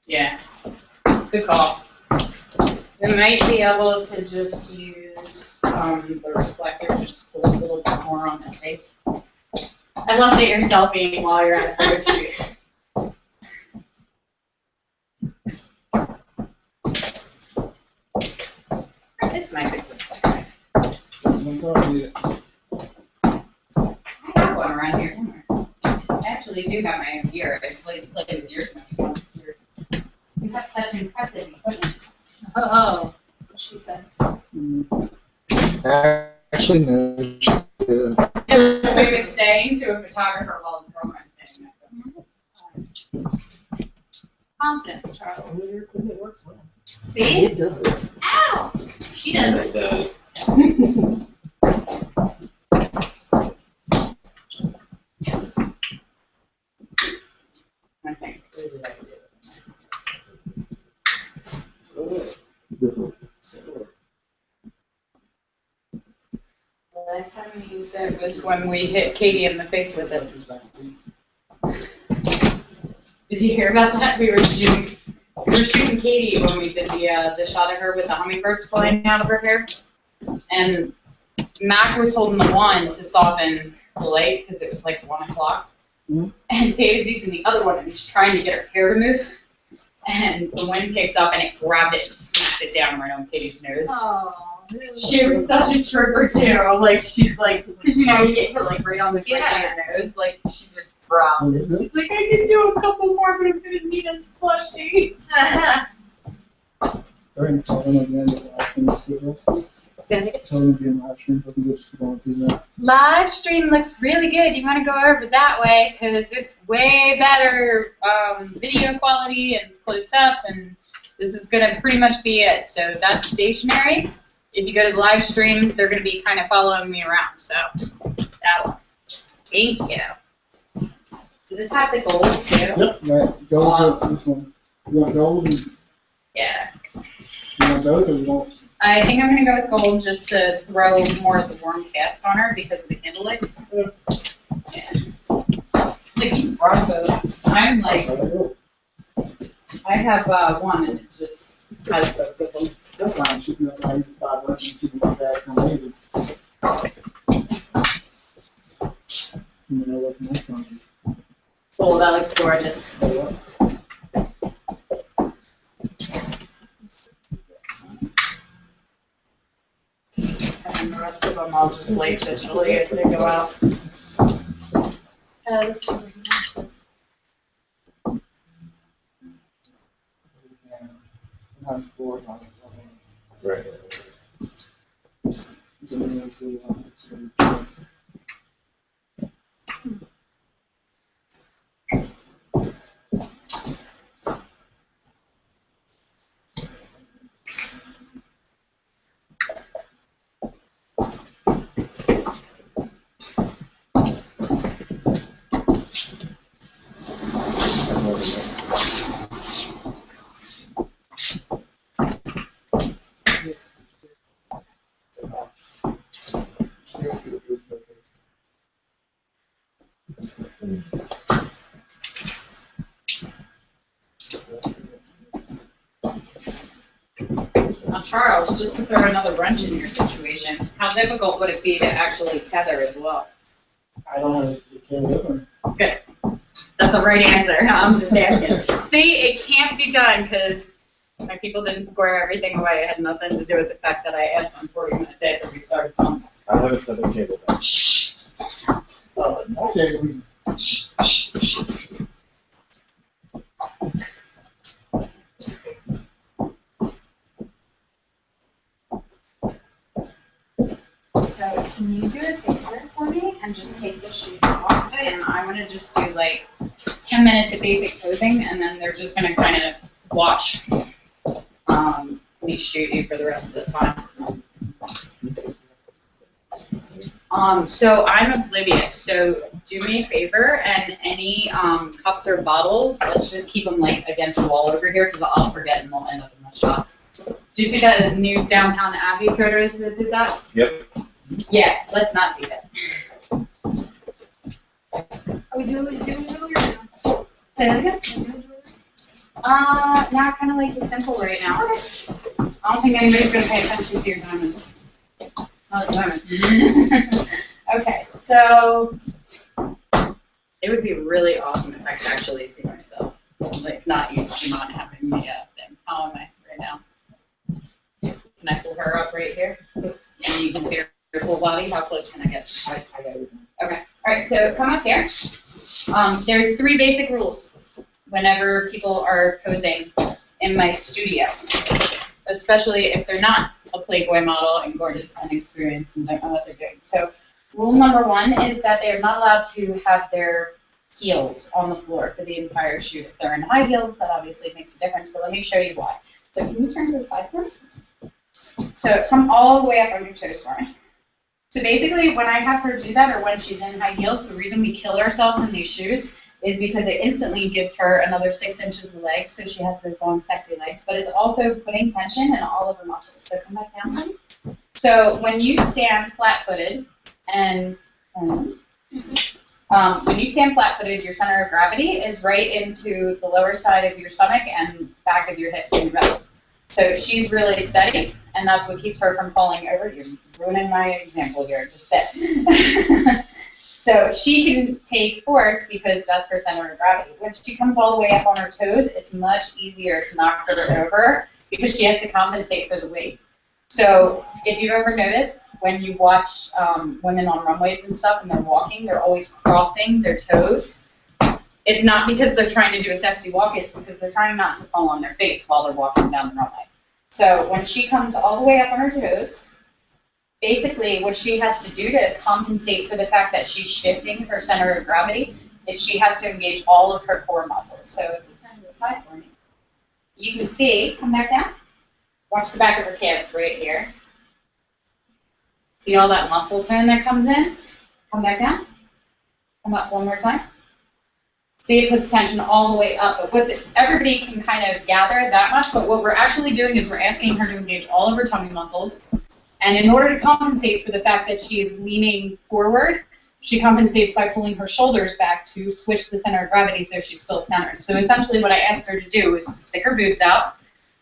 Yeah, good call. We might be able to just use the reflector, just put a little bit more on the face. I love that you're selfieing while you're at a photo shoot. This might be good. I have one around here somewhere. I actually do have my own gear. I just like to play with yours when you want to. You have such impressive equipment. Oh, that's what she said. Actually, no. She didn't. We were saying to a photographer while his girlfriend standing next to him. Confidence, Charles. Your equipment works well. See? It does. Ow! She It does. does. I think. The last time we used it was when we hit Katie in the face with it. Did you hear about that? We were shooting Katie when we did the shot of her with the hummingbirds flying out of her hair, and Mac was holding the one to soften the light because it was like 1 o'clock, and David's using the other one and he's trying to get her hair to move, and the wind picked up and it grabbed it and smacked it down right on Katie's nose. Oh. She was such a trooper too. Like she's like, because you know you get hit like right on the bridge of your nose. Like she just drops it. She's like, I can do a couple more, but I'm gonna need a slushie. Very important at the end of life. things to us. Tell them to be in live stream, but we just want to do that. Live stream looks really good. You want to go over that way because it's way better video quality and it's close up, and this is going to pretty much be it. So that's stationary. If you go to the live stream, they're going to be kind of following me around. So that one. Thank you. Does this have the gold too? Yep, right. Go Awesome. to this one. You want gold? Yeah. You want both or you want? I think I'm going to go with gold just to throw more of the warm cast on her because of the candle light. Yeah. Like you brought both. I'm like, I have one and it just has both of them. That's fine. She can have 5 lunch and she can come back amazing. You know what next one? Oh, that looks gorgeous. And the rest of them I'll just lay digitally as they go out. This one Right. Now, Charles, just to throw another wrench in your situation, how difficult would it be to actually tether as well? I don't know if you can live on. Good. That's the right answer. I'm just asking. See, it can't be done because my people didn't square everything away. It had nothing to do with the fact that I asked them 40 minutes after we started filming. I have a seven table back. Shh. Okay, we. So can you do a favor for me and just take the shoes off? And I'm going to just do like 10 minutes of basic posing, and then they're just going to kind of watch me shoot you for the rest of the time. So I'm oblivious, so do me a favor, and any cups or bottles, let's just keep them like against the wall over here because I'll forget and they'll end up in my shots. Did you see that new Downtown Abbey photos that did that? Yep. Yeah, let's not do that. Are we doing it over now? Say that again? Not kind of like the simple right now. I don't think anybody's going to pay attention to your diamonds. Not at the moment. Okay, so it would be really awesome if I could actually see myself. Like, not used to not having the thing. How am I right now? Can I pull her up right here? And you can see her full body. How close can I get? I got it. Okay. All right, so come up here. There's 3 basic rules whenever people are posing in my studio, especially if they're not a Playboy model and gorgeous and experienced and don't know what they're doing. So rule number 1 is that they're not allowed to have their heels on the floor for the entire shoot. If they're in high heels, that obviously makes a difference, but let me show you why. So can you turn to the side first? So come all the way up on your toes for me. So basically, when I have her do that, or when she's in high heels, the reason we kill ourselves in these shoes is because it instantly gives her another 6 inches of legs, so she has those long, sexy legs. But it's also putting tension in all of her muscles. So come back down, honey. So when you stand flat-footed, and when you stand flat-footed, your center of gravity is right into the lower side of your stomach and back of your hips and your belly. So she's really steady, and that's what keeps her from falling over. You're ruining my example here. Just sit. So she can take force because that's her center of gravity. When she comes all the way up on her toes, it's much easier to knock her over because she has to compensate for the weight. So if you've ever noticed, when you watch women on runways and stuff and they're walking, they're always crossing their toes. It's not because they're trying to do a sexy walk, it's because they're trying not to fall on their face while they're walking down the runway. So when she comes all the way up on her toes, basically what she has to do to compensate for the fact that she's shifting her center of gravity is she has to engage all of her core muscles. So if you turn to the side for me, you can see, come back down, watch the back of her calves right here. See all that muscle tone that comes in? Come back down, come up one more time. See, it puts tension all the way up. But everybody can kind of gather that much, but what we're actually doing is we're asking her to engage all of her tummy muscles. And in order to compensate for the fact that she is leaning forward, she compensates by pulling her shoulders back to switch the center of gravity so she's still centered. So essentially what I asked her to do is to stick her boobs out,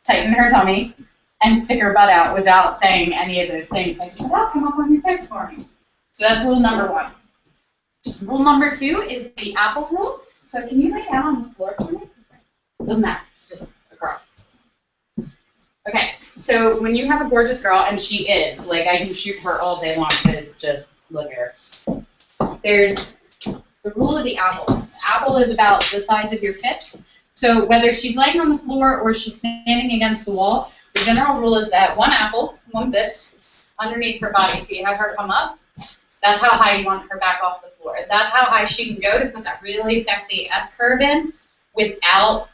tighten her tummy, and stick her butt out without saying any of those things. I just said, oh, come up on your toes for me. So that's rule number 1. Rule number 2 is the apple rule. So can you lay down on the floor for me? Doesn't matter, just across. Okay, so when you have a gorgeous girl, and she is, like I can shoot her all day long because just look at her. There's the rule of the apple. The apple is about the size of your fist. So whether she's laying on the floor or she's standing against the wall, the general rule is that 1 apple, 1 fist, underneath her body. So you have her come up. That's how high you want her back off the floor. That's how high she can go to put that really sexy S-curve in without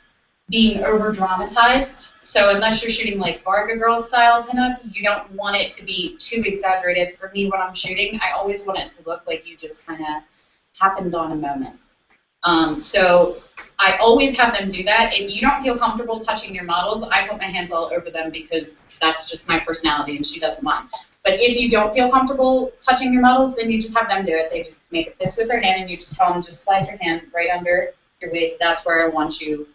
being over-dramatized. So unless you're shooting like Varga Girl style pinup, you don't want it to be too exaggerated. For me, when I'm shooting, I always want it to look like you just kind of happened on a moment. So I always have them do that. If you don't feel comfortable touching your models, I put my hands all over them because that's just my personality and she doesn't mind. But if you don't feel comfortable touching your models, then you just have them do it. They just make a fist with their hand and you just tell them, just slide your hand right under your waist. That's where I want you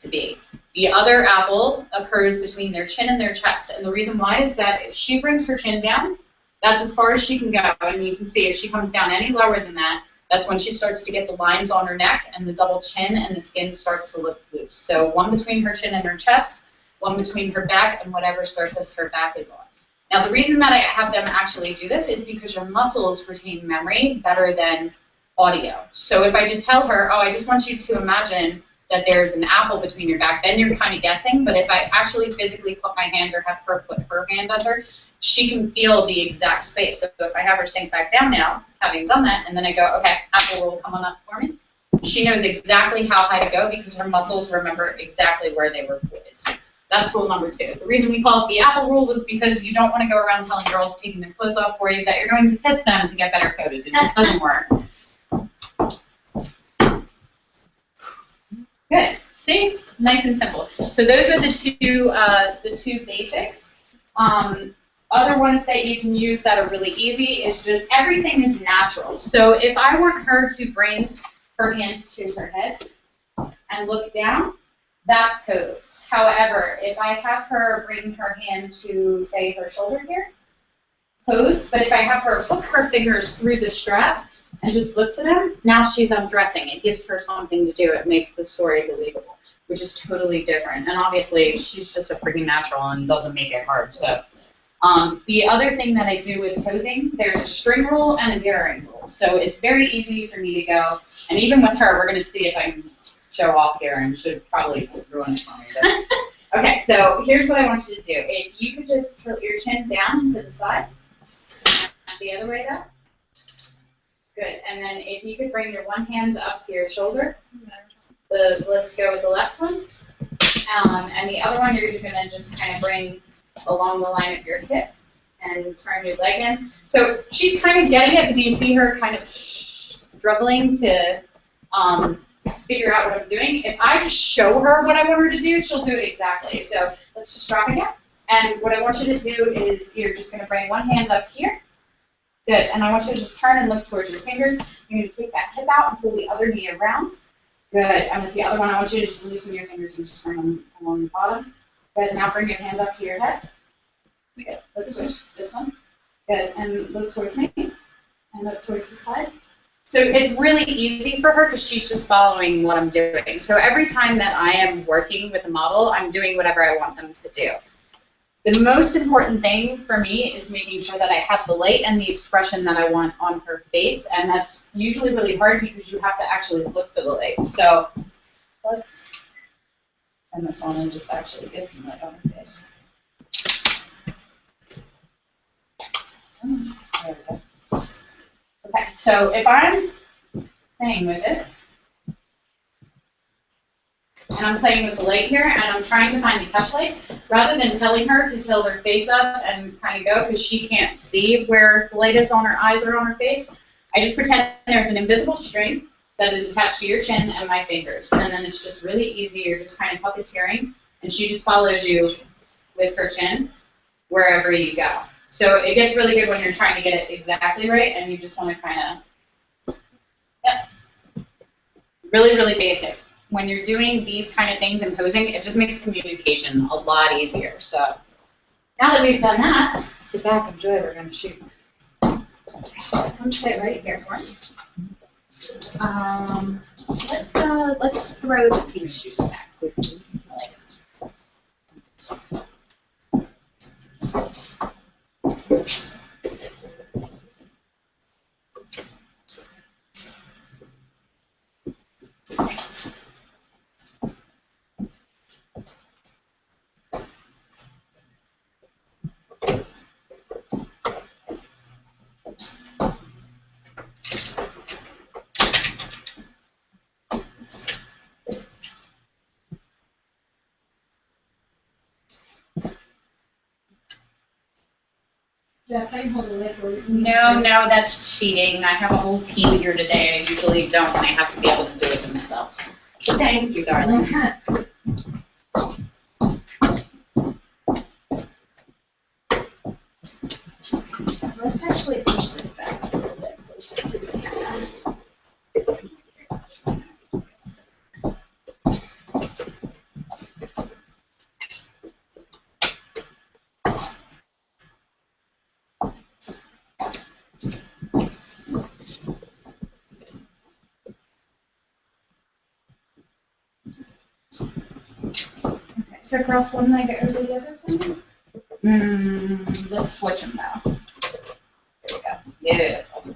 to be. The other apple occurs between their chin and their chest. And the reason why is that if she brings her chin down, that's as far as she can go. And you can see if she comes down any lower than that, that's when she starts to get the lines on her neck and the double chin and the skin starts to look loose. So 1 between her chin and her chest, 1 between her back and whatever surface her back is on. Now the reason that I have them actually do this is because your muscles retain memory better than audio. So if I just tell her, oh, I just want you to imagine that there's an apple between your back, then you're kind of guessing. But if I actually physically put my hand or have her put her hand under, she can feel the exact space. So if I have her sink back down now, having done that, and then I go, okay, apple roll, come on up for me, she knows exactly how high to go because her muscles remember exactly where they were poised. That's rule number 2. The reason we call it the apple rule was because you don't want to go around telling girls taking their clothes off for you that you're going to kiss them to get better photos. It just doesn't work. Good. See, it's nice and simple. So those are the two basics. Other ones that you can use that are really easy is just everything is natural. So if I want her to bring her hands to her head and look down, that's posed. However, if I have her bring her hand to, say, her shoulder here, posed, but if I have her hook her fingers through the strap and just look to them, now she's undressing. It gives her something to do. It makes the story believable, which is totally different. And obviously, she's just a freaking natural and doesn't make it hard. So the other thing that I do with posing, there's a string rule and a mirroring rule. So it's very easy for me to go, and even with her, we're going to see if I can show off here, and should probably ruin it for me. But okay, so here's what I want you to do. If you could just tilt your chin down to the side, the other way though. Good. And then if you could bring your one hand up to your shoulder, let's go with the left one. And the other one you're going to just kind of bring along the line of your hip and turn your leg in. So she's kind of getting it, but do you see her kind of struggling to figure out what I'm doing? If I just show her what I want her to do, she'll do it exactly. So let's just drop again. And what I want you to do is you're just going to bring one hand up here. Good. And I want you to just turn and look towards your fingers. You're going to take that hip out and pull the other knee around. Good. And with the other one, I want you to just loosen your fingers and just turn them along the bottom. Good. Now bring your hand up to your head. Good. Let's switch this one. Good. And look towards me. And look towards the side. So it's really easy for her because she's just following what I'm doing. So every time that I am working with a model, I'm doing whatever I want them to do. The most important thing for me is making sure that I have the light and the expression that I want on her face, and that's usually really hard because you have to actually look for the light. So let's turn this on and just actually get some light on her face. So if I'm playing with it, and I'm playing with the light here, and I'm trying to find the catch lights, rather than telling her to tilt her face up and kind of go, because she can't see where the light is on her eyes or on her face, I just pretend there's an invisible string that is attached to your chin and my fingers. And then it's just really easy. You're just kind of puppeteering, and she just follows you with her chin wherever you go. So it gets really good when you're trying to get it exactly right, and you just want to kind of, yep. Really, really basic. When you're doing these kind of things and posing, it just makes communication a lot easier. So now that we've done that, sit back, enjoy it, we're going to shoot. So come sit right here for me. Let's throw the pink shoes back quickly. I like it. Yes, I can hold the lid for you. No, that's cheating. I have a whole team here today. I usually don't, and they have to be able to do it themselves. Thank you, darling. So let's actually push this back a little bit closer to the camera. So cross one leg over the other thing. Let's switch them now. There we go. Beautiful.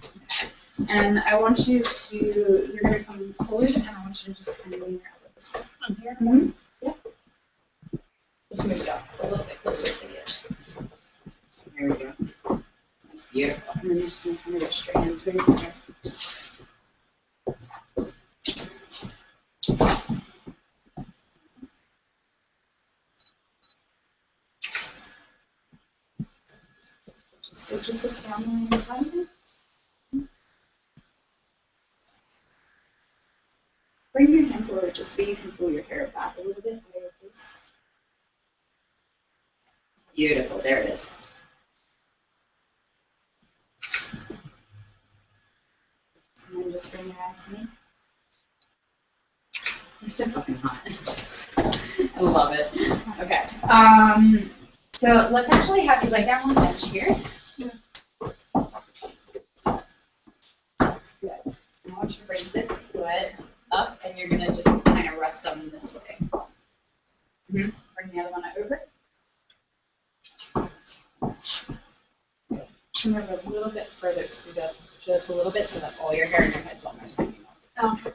And I want you to, you're going to come forward, and I want you to just kind of lean your elbow this way. From here? Mm-hmm. Yep. Let's move it up a little bit closer to the edge. There we go. That's beautiful. And then just kind of go straight into it. So just look down in the front of it. Bring your hand forward just so you can pull your hair back a little bit by your face. Beautiful, there it is. And then just bring your eyes to me. You're so fucking hot. I love it. Okay. So let's actually have you lay down on the bench here. Good. And I want you to bring this foot up, and you're going to just kind of rest them this way. Bring the other one over. Come over a little bit further, scoot up just a little bit so that all your hair in your head's almost hanging off. Oh.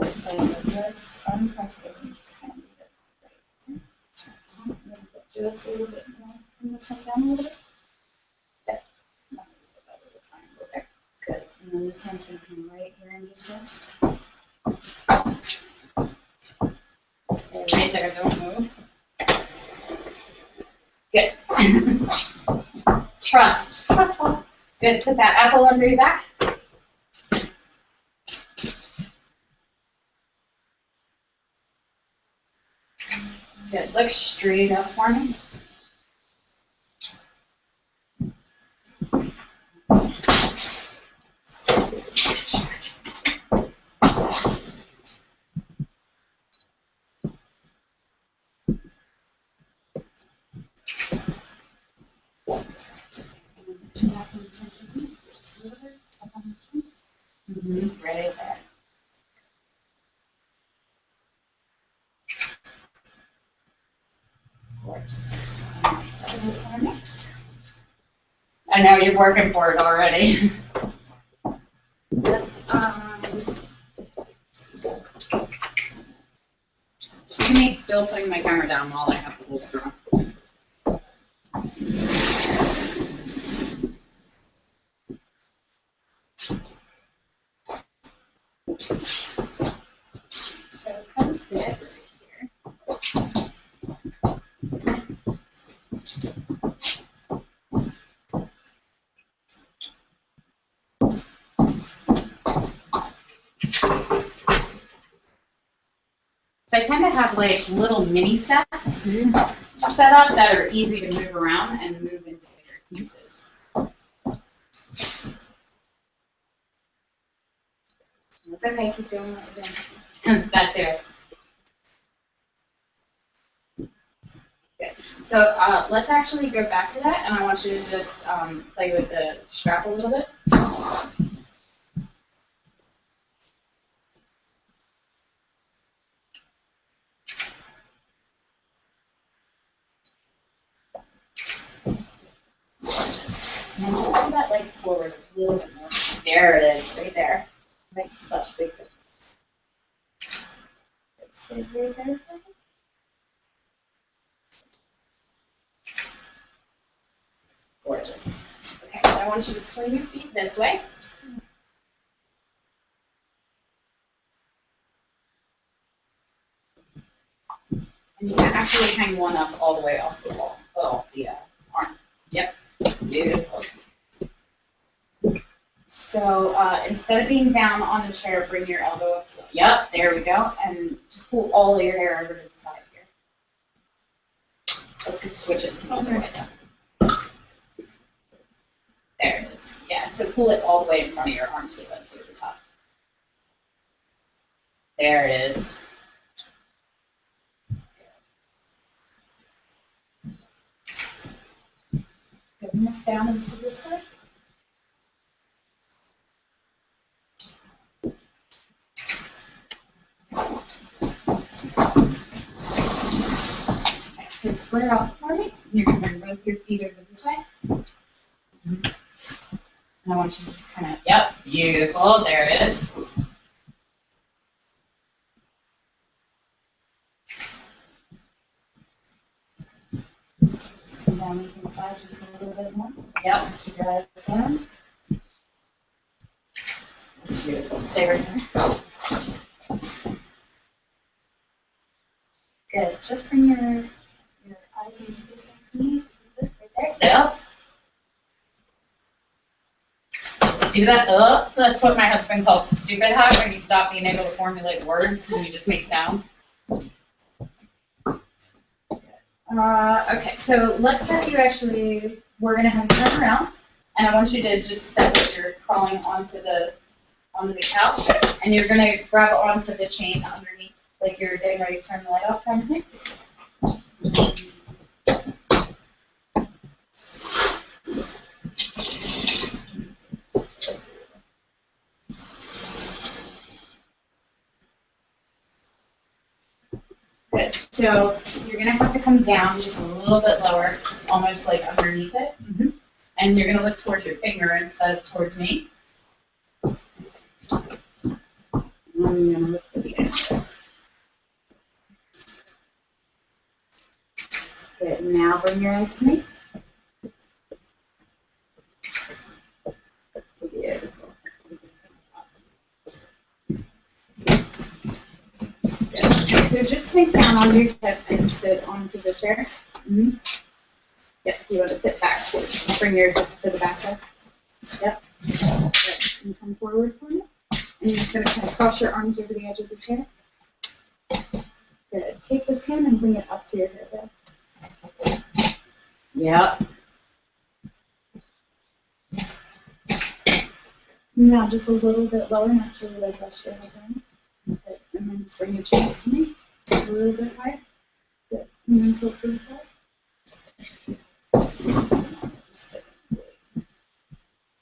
So let's unpress this and just kind of leave it right here. Just a little bit more. Bring this one down a little bit. Okay. That little triangle there. Good. And then this hand's going to come right here and just rest. Stay right there. Don't move. Good. Trust. Trustful. Good. Put that apple under your back. Good. Look straight up for me. Right there. Gorgeous. I know you're working for it already. Let's me still putting my camera down while I have the holster on. come sit right here. So I tend to have like little mini sets set up that are easy to move around and move into bigger pieces. It's okay, keep doing what you're doing. That's it. Good. So let's actually go back to that, and I want you to just play with the strap a little bit. And just pull that leg forward a little bit more. There it is, right there. Makes such a big difference. Let's sit right there. Gorgeous. Okay, so I want you to swing your feet this way. And you can actually hang one up all the way off the wall. Oh, the arm. Yep. Beautiful. So instead of being down on the chair, bring your elbow up to the, yep, there we go. And just pull all of your hair over to the side here. Let's just switch it to the other way down. There it is. Yeah, so pull it all the way in front of your arm so that's over the top. There it is. Good enough down into this side. Okay, so square up for me. You're going to bring both your feet over this way. And I want you to just kind of, yep, beautiful. There it is. Come down into the side just a little bit more. Yep, keep your eyes down. That's beautiful. Stay right there. Good. Just bring your eyes and face back to me. Right there. Yep. Do that. That's what my husband calls stupid hug, when you stop being able to formulate words and you just make sounds. Okay, so let's have you actually, we're going to have you turn around, and I want you to just step as you're crawling onto the couch, and you're going to grab onto the chain underneath, like you're getting ready to turn the light off kind of thing. Good. So you're going to have to come down just a little bit lower, almost like underneath it. Mm-hmm. And you're going to look towards your finger instead of towards me. And I'm going to look for the edge. Good. Now bring your eyes to me. Beautiful. So just sink down on your hip and sit onto the chair. Mm-hmm. Yep, you want to sit back. Bring your hips to the back there. Yep. Good. And come forward for me. And you're just going to kind of cross your arms over the edge of the chair. Good. Take this hand and bring it up to your hip bed. Yep. Now just a little bit lower, not to really rest your head down. Good. And then just bring your chin to me. A little bit higher. Good. And then tilt to the side.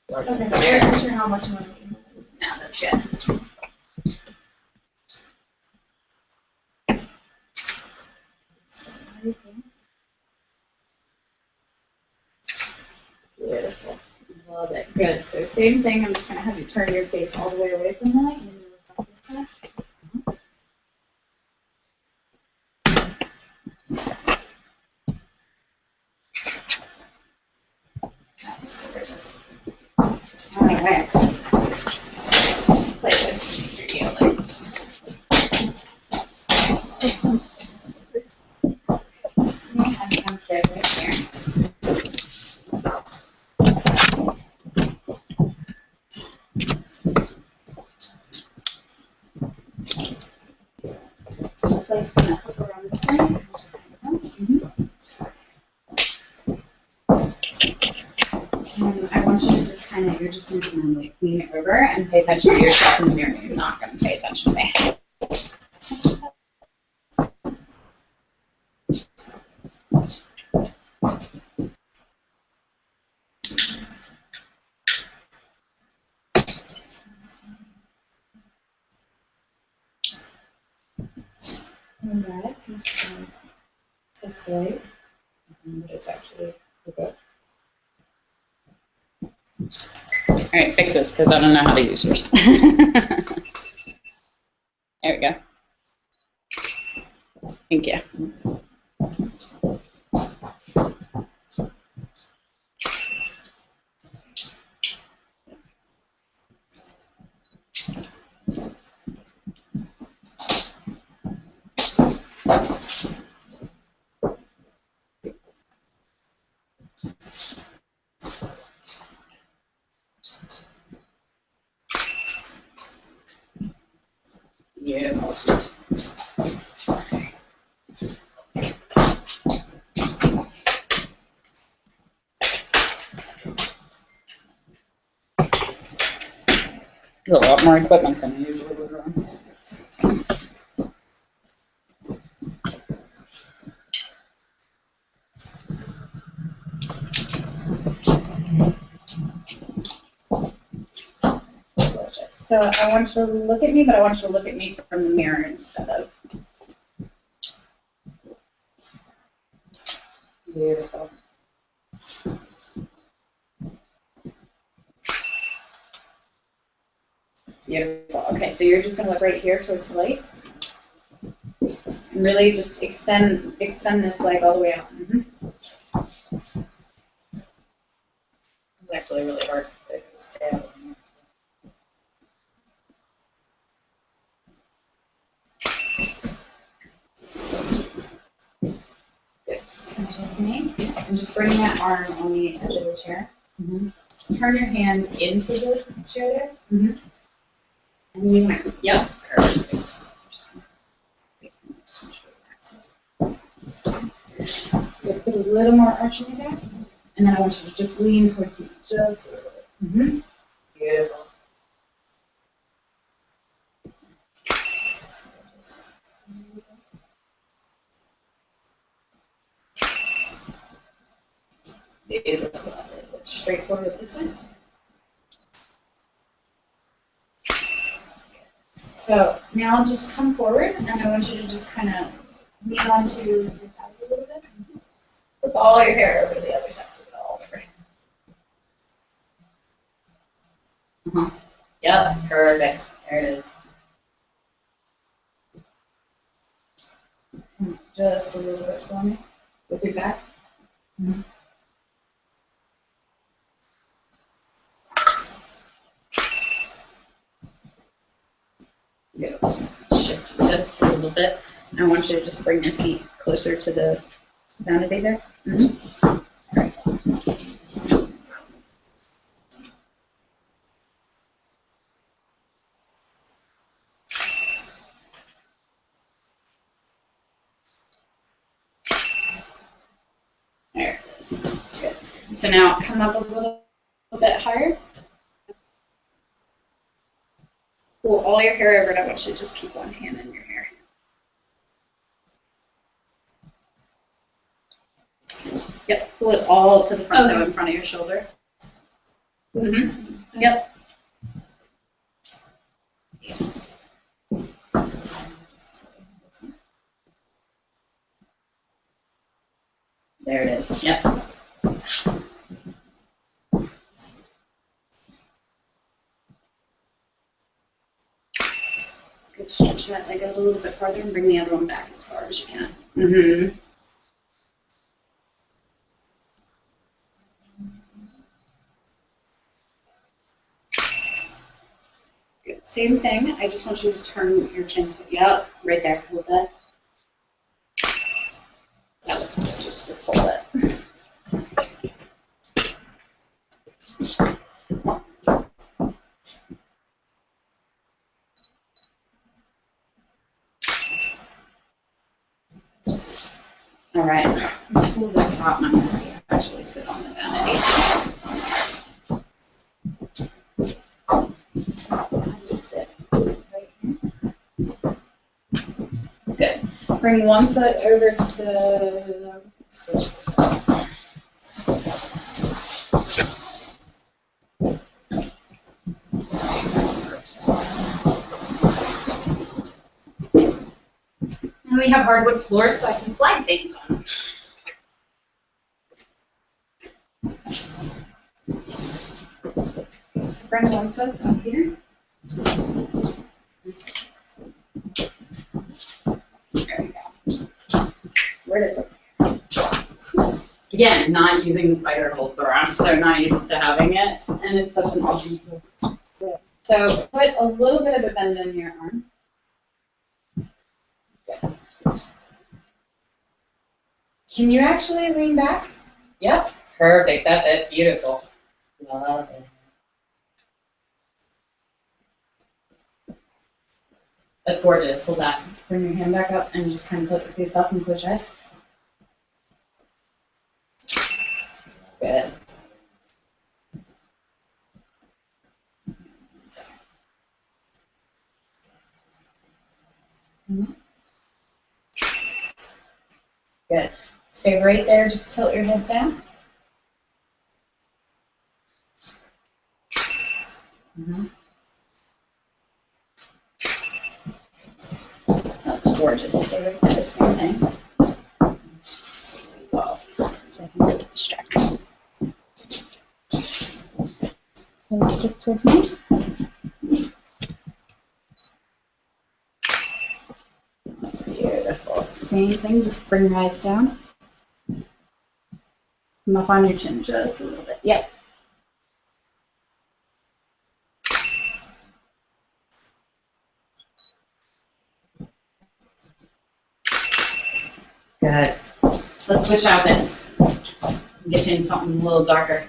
Okay, so I'm not sure how much you want to do. No, that's good. So, beautiful. Love it. Good. So same thing. I'm just going to have you turn your face all the way away from the light and then look up this side. Nice. Gorgeous. All right. Play with some studio lights. sit right here. So this light's gonna hook around this way. And I want you to just kind of, you're just going to normally lean it over and pay attention to yourself in the mirror. You're not going to pay attention to me. Alright, so I'm just going to test the light. But it's actually okay. Alright, fix this because I don't know how to use yours. There we go. Thank you. Beautiful. There's a lot more equipment than I usually would run. So I want you to look at me, but I want you to look at me from the mirror instead of. Beautiful. Beautiful. Okay, so you're just going to look right here towards the light. And really just extend this leg all the way out. It's actually really hard to stay out. Good. Turn towards me. And just bring that arm on the edge of the chair. Turn your hand into the chair there. And you might, yep, perfect. Just put a little more arch in your back. And then I want you to just lean towards me, just a little bit. Beautiful. Beautiful. Straight forward this way. So now just come forward, and I want you to just kind of lean onto your thighs a little bit. Flip all your hair over to the other side. Flip it all over. Yep, perfect. There it is. Just a little bit for me. With your back. Beautiful. Shift just a little bit. And I want you to just bring your feet closer to the vanity there. All right. There it is. Good. So now come up a little bit higher. Pull all your hair over, and I want you to just keep one hand in your hair. Yep, pull it all to the front, though, in front of your shoulder. Yep. There it is. Yep. Good. Stretch that leg out a little bit farther and bring the other one back as far as you can. Good. Same thing. I just want you to turn your chin to, yep, right there. Hold that. That Just hold it. All right, let's pull this out and I'm going to actually sit on the vanity. So I just sit right here. Good. Bring one foot over to the switch this off. And we have hardwood floors, so I can slide things on. So bring one foot up here. There we go. Where did it? Again, not using the spider holster. I'm so not used to having it, and it's such an awesome tool. So put a little bit of a bend in your arm. Can you actually lean back? Yep. Perfect. That's it. Beautiful. Love it. That's gorgeous. Hold that. Bring your hand back up and just kind of tilt your face up and close your eyes. Good. Good. Stay right there. Just tilt your head down. That's gorgeous. Stay right there. Same thing. These off. So I can get distracted. Look towards me. That's beautiful. Same thing. Just bring your eyes down. Come up on your chin just a little bit. Yep. Good. Let's switch outfits. Get in something a little darker.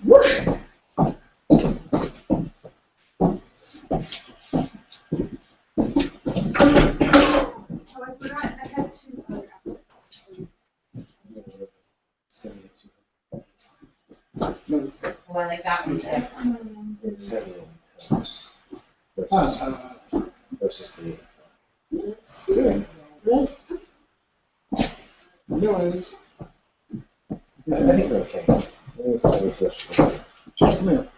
Woo. Oh, I forgot. I had two other Oh, I like that one too. Versus the. Let's do it. Right. Anyways. I think we're okay. I think it's a refresh. Just a minute.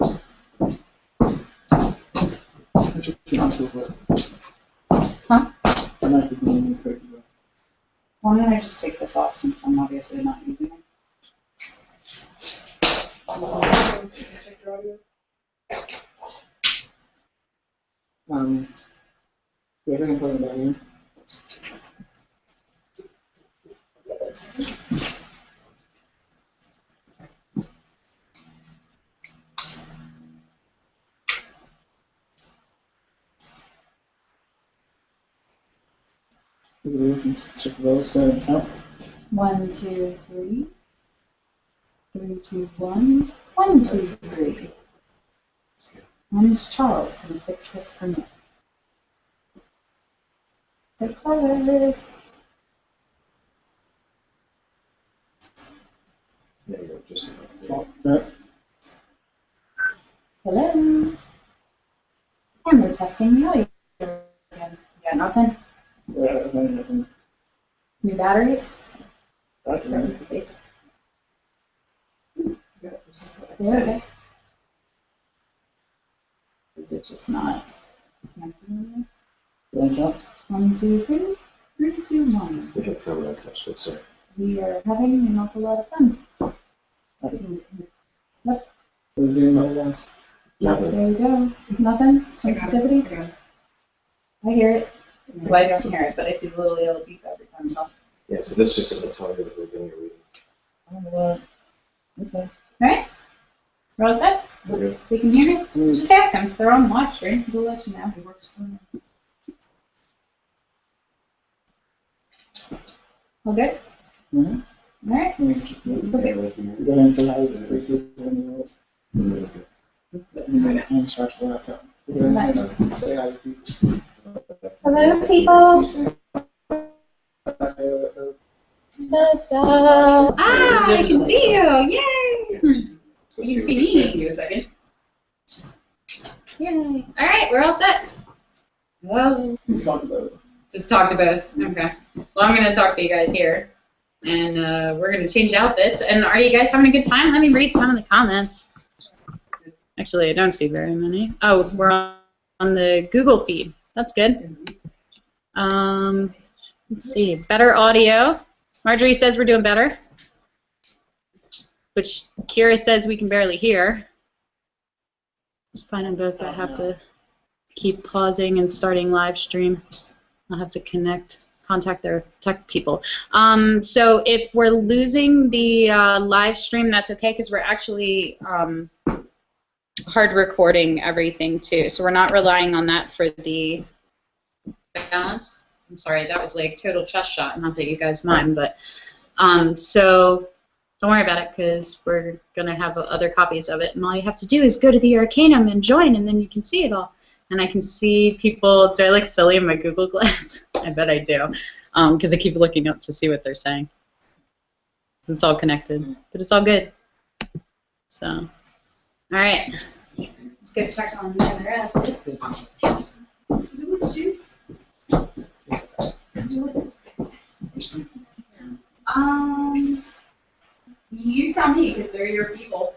Huh? I might be doing crazy though. Why don't I just take this off since I'm obviously not using it? Yeah, I can put it back in. Look at this and check those going up. 1, 2, 3. 3, 2, 1. 1, 2, 3. When is Charles going to fix this for me? So clever. There you go, just Oh, that. Hello. And we're testing the audio again. You got nothing? Nothing. New batteries? That's Start it. with the basics. Yeah. Yeah, okay. Is it just not? 1, 2, 3. 3, 2, 1. we can sell that touch this, sir. We are having an awful lot of fun. What are you doing about that? There you go. Nothing? Sensitivity? I hear it. Well, I don't hear it, but I see the little yellow beep every time I talk. Yeah, so this just isn't telling you that we're doing a reading. Okay. Alright? We're all set? We're good. We can hear me? Just ask him. They're on live stream. We'll let you know. He works for me. All good? Mhm. All right. Go ahead and say hi to the person in the world. I'm sorry for that. So go ahead and say hi to people. Hello, people. Ta-da. Ah, I can see you. Yay! You can see me. See you in a second. Yay. All right, we're all set. Well, Let's talk about it. just talk to both. Okay. Well, I'm going to talk to you guys here. And we're going to change outfits. And are you guys having a good time? Let me read some of the comments. Actually, I don't see very many. Oh, we're on the Google feed. That's good. Let's see. Better audio. Marjorie says we're doing better. But Kira says we can barely hear. It's fine on both, but I have to keep pausing and starting live stream. I'll have to contact their tech people. So if we're losing the live stream, that's okay, because we're actually hard recording everything too. So we're not relying on that for the balance. I'm sorry, that was like total chest shot. Not that you guys mind, but so don't worry about it, because we're gonna have other copies of it, and all you have to do is go to the Arcanum and join, and then you can see it all. And I can see people. Do I look silly in my Google Glass? I bet I do, because I keep looking up to see what they're saying. It's all connected, but it's all good. So, all right, let's go check on the other outfit. You tell me, because they're your people.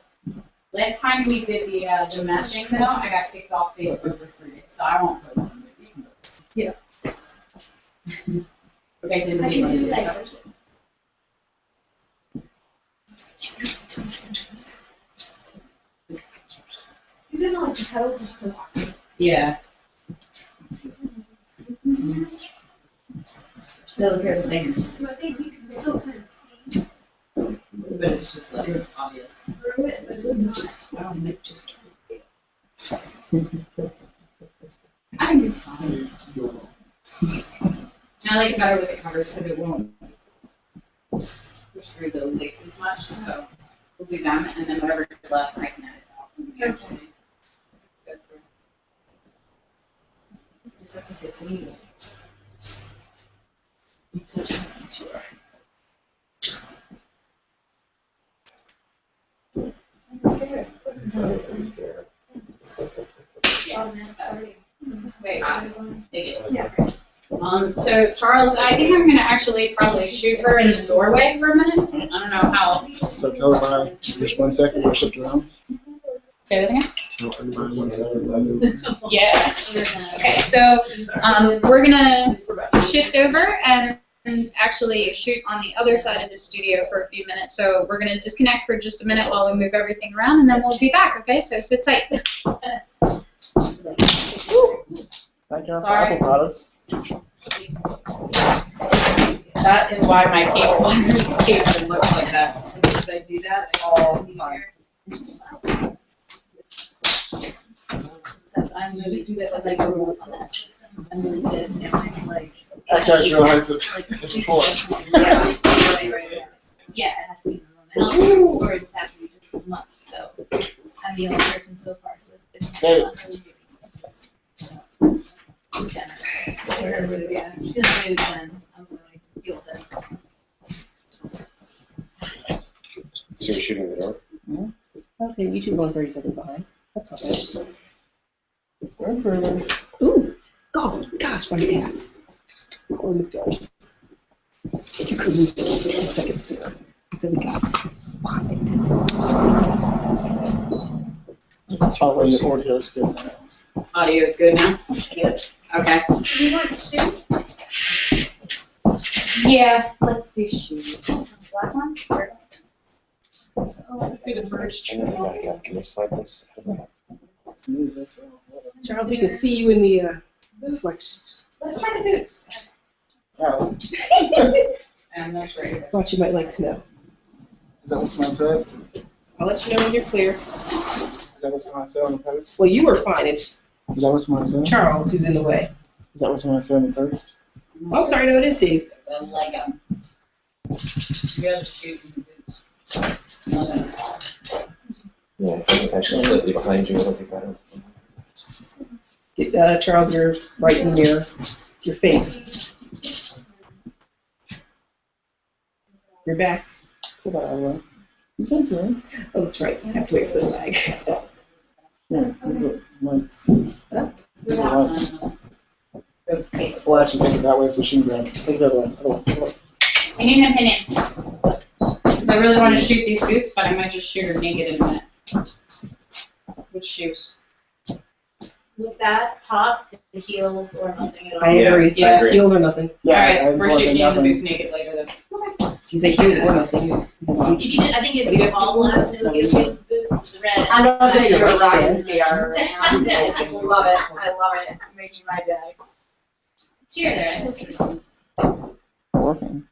Last time we did the matching, though, I got kicked off Facebook for it, so I won't post them. Yeah. Okay, so I can do that. These are not like the petals are still awkward. Yeah. Still, here's the thing. So I think you can still kind of see But it's just less obvious. through it, but it's not. I think it's fine. I like it better with the covers because it won't push through the lace as much. So we'll do them, and then whatever's left, I can edit out. And we actually go through. Just have to get some needle. Wait, Yeah. So Charles, I think I'm gonna actually probably shoot her in the doorway for a minute. I don't know how. So tell everybody just 1 second, we'll shift around. Say that again. Tell everybody 1 second, we'll move. Yeah. Okay, so we're gonna shift over and actually shoot on the other side of the studio for a few minutes. So we're gonna disconnect for just a minute while we move everything around, and then we'll be back. Okay, so sit tight. Thank you for Sorry. Apple products. That is why my cable notification looks like that. Because I do that all the time. I'm going to do that as I go on that system. I'm really good. And I'm like, Actually, I just realized it's important. yeah, it has to be in the room. And also, words have to be just a month. So I'm the only person so far who has been yeah, she's in the mood, then I'm going to deal with it. So you're shooting the door? Okay, YouTube's only 30 seconds behind. That's not bad. We're improving. Ooh, oh gosh, my ass. Oh, McDonald. You could move 10 seconds sooner. Instead we got 5. Oh, and your audio is good now. Audio is good now? Yeah. Okay. Do you want shoes? Yeah, let's do shoes. Black ones? Or- Oh, Can you slide this? Charles, we can see you in the reflections. Let's try the boots. Oh, I'm not sure. Thought you might like to know. is that what someone said? I'll let you know when you're clear. Is that what someone said on the post? Well, you were fine. It's Is that what someone said? Charles who's in the way. Is that what someone said on the post? Oh, sorry, no, it is Dave. The Lego. gotta shoot in the boots. Yeah, actually slightly behind you, it'll be better. Charles, you're right in the mirror. Your face. You're back. Come on, you can do it. Oh, that's right. I have to wait for the lag. Yeah, lights. Huh? Well, actually, take it that way so she can grab. Take it that way. I need an opinion. Because I really want to shoot these boots, but I might just shoot her naked in a minute. Which shoes? With that top, the heels, or nothing at all. I agree. Yeah, I Yeah, agree. heels or nothing. Yeah, Alright, I we're told shooting you in the nothing. boots naked later then. If you say heels or nothing. If you did, I think What do you it's guys all black, and it'll give you boots with the red. I don't think you're you're rocking rocking the tiara right now. I love it. I love it. It's making my day. It's here, there. Working.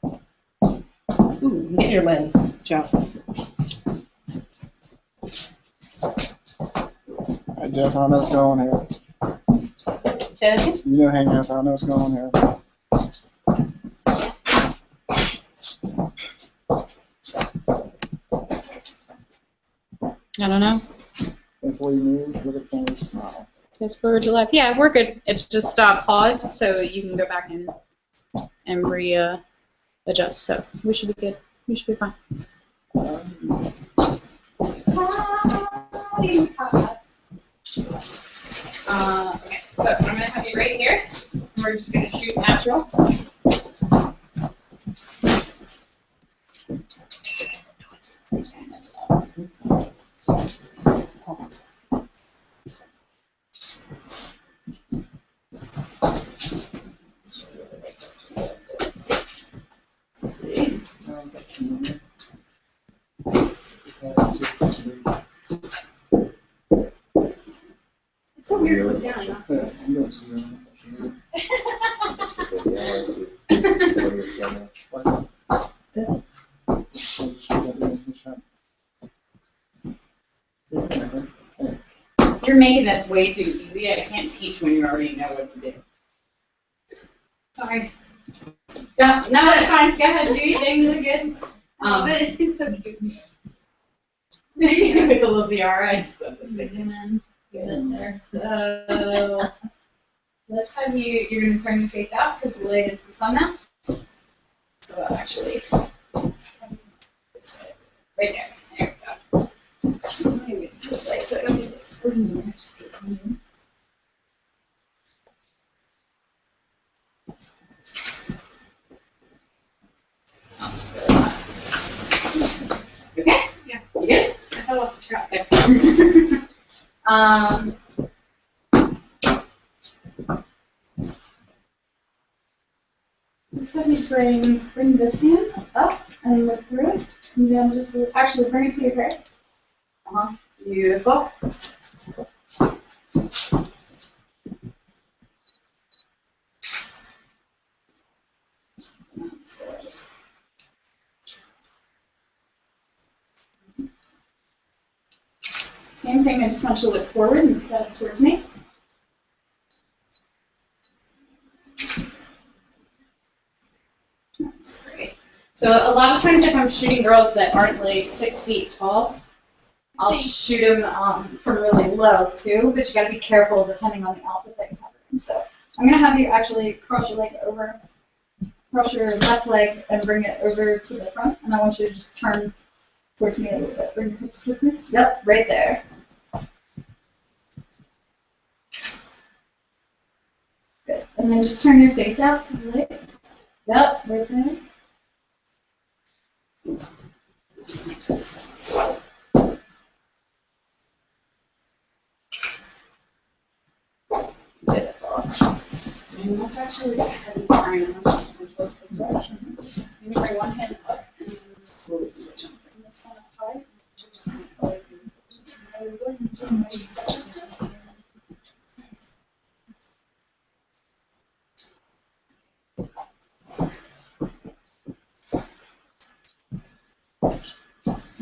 Ooh, look at your lens. Ciao. I just don't know what's going here. Say that again? You know, hangouts, I don't know what's going here. I don't know. Before you move, look at the camera, smile. Just forward to left. Yeah, we're good. It's just paused, so you can go back and adjust. So we should be good. We should be fine. Okay, so I'm gonna have you right here. We're just gonna shoot natural. It's so weird to look down. Not Yeah, I'm doing some. You're making this way too easy. I can't teach when you already know what to do. Sorry. No, it's fine. Go ahead, do your thing. Really good. But it's so cute. With the little tiara, I just love it. Zoom in. Good there. So let's have you. You're going to turn your face out because the light is the sun now. So actually, this way, right there. There we go. Maybe this way so I don't get the screen. Just get in. I'll just go like that. Okay? Yeah. You good? I fell off the track there. Let's have you bring this hand up and look through it. And then just actually bring it to your hair. Beautiful. That's gorgeous. Same thing, I just want you to look forward instead of towards me. That's great. So a lot of times if I'm shooting girls that aren't like 6 feet tall, I'll shoot them from really low too, but you gotta be careful depending on the outfit that you have in. So I'm gonna have you actually cross your leg over, cross your left leg and bring it over to the front, and I want you to just turn towards me a little bit. Bring your hips with me. Yep, right there. Good. And then just turn your face out to the light. Yep, right there. Beautiful. And that's actually a heavy turn. I'm close to the direction. You can bring one hand up and slowly switch on. Bring this one up high. Just kind of away from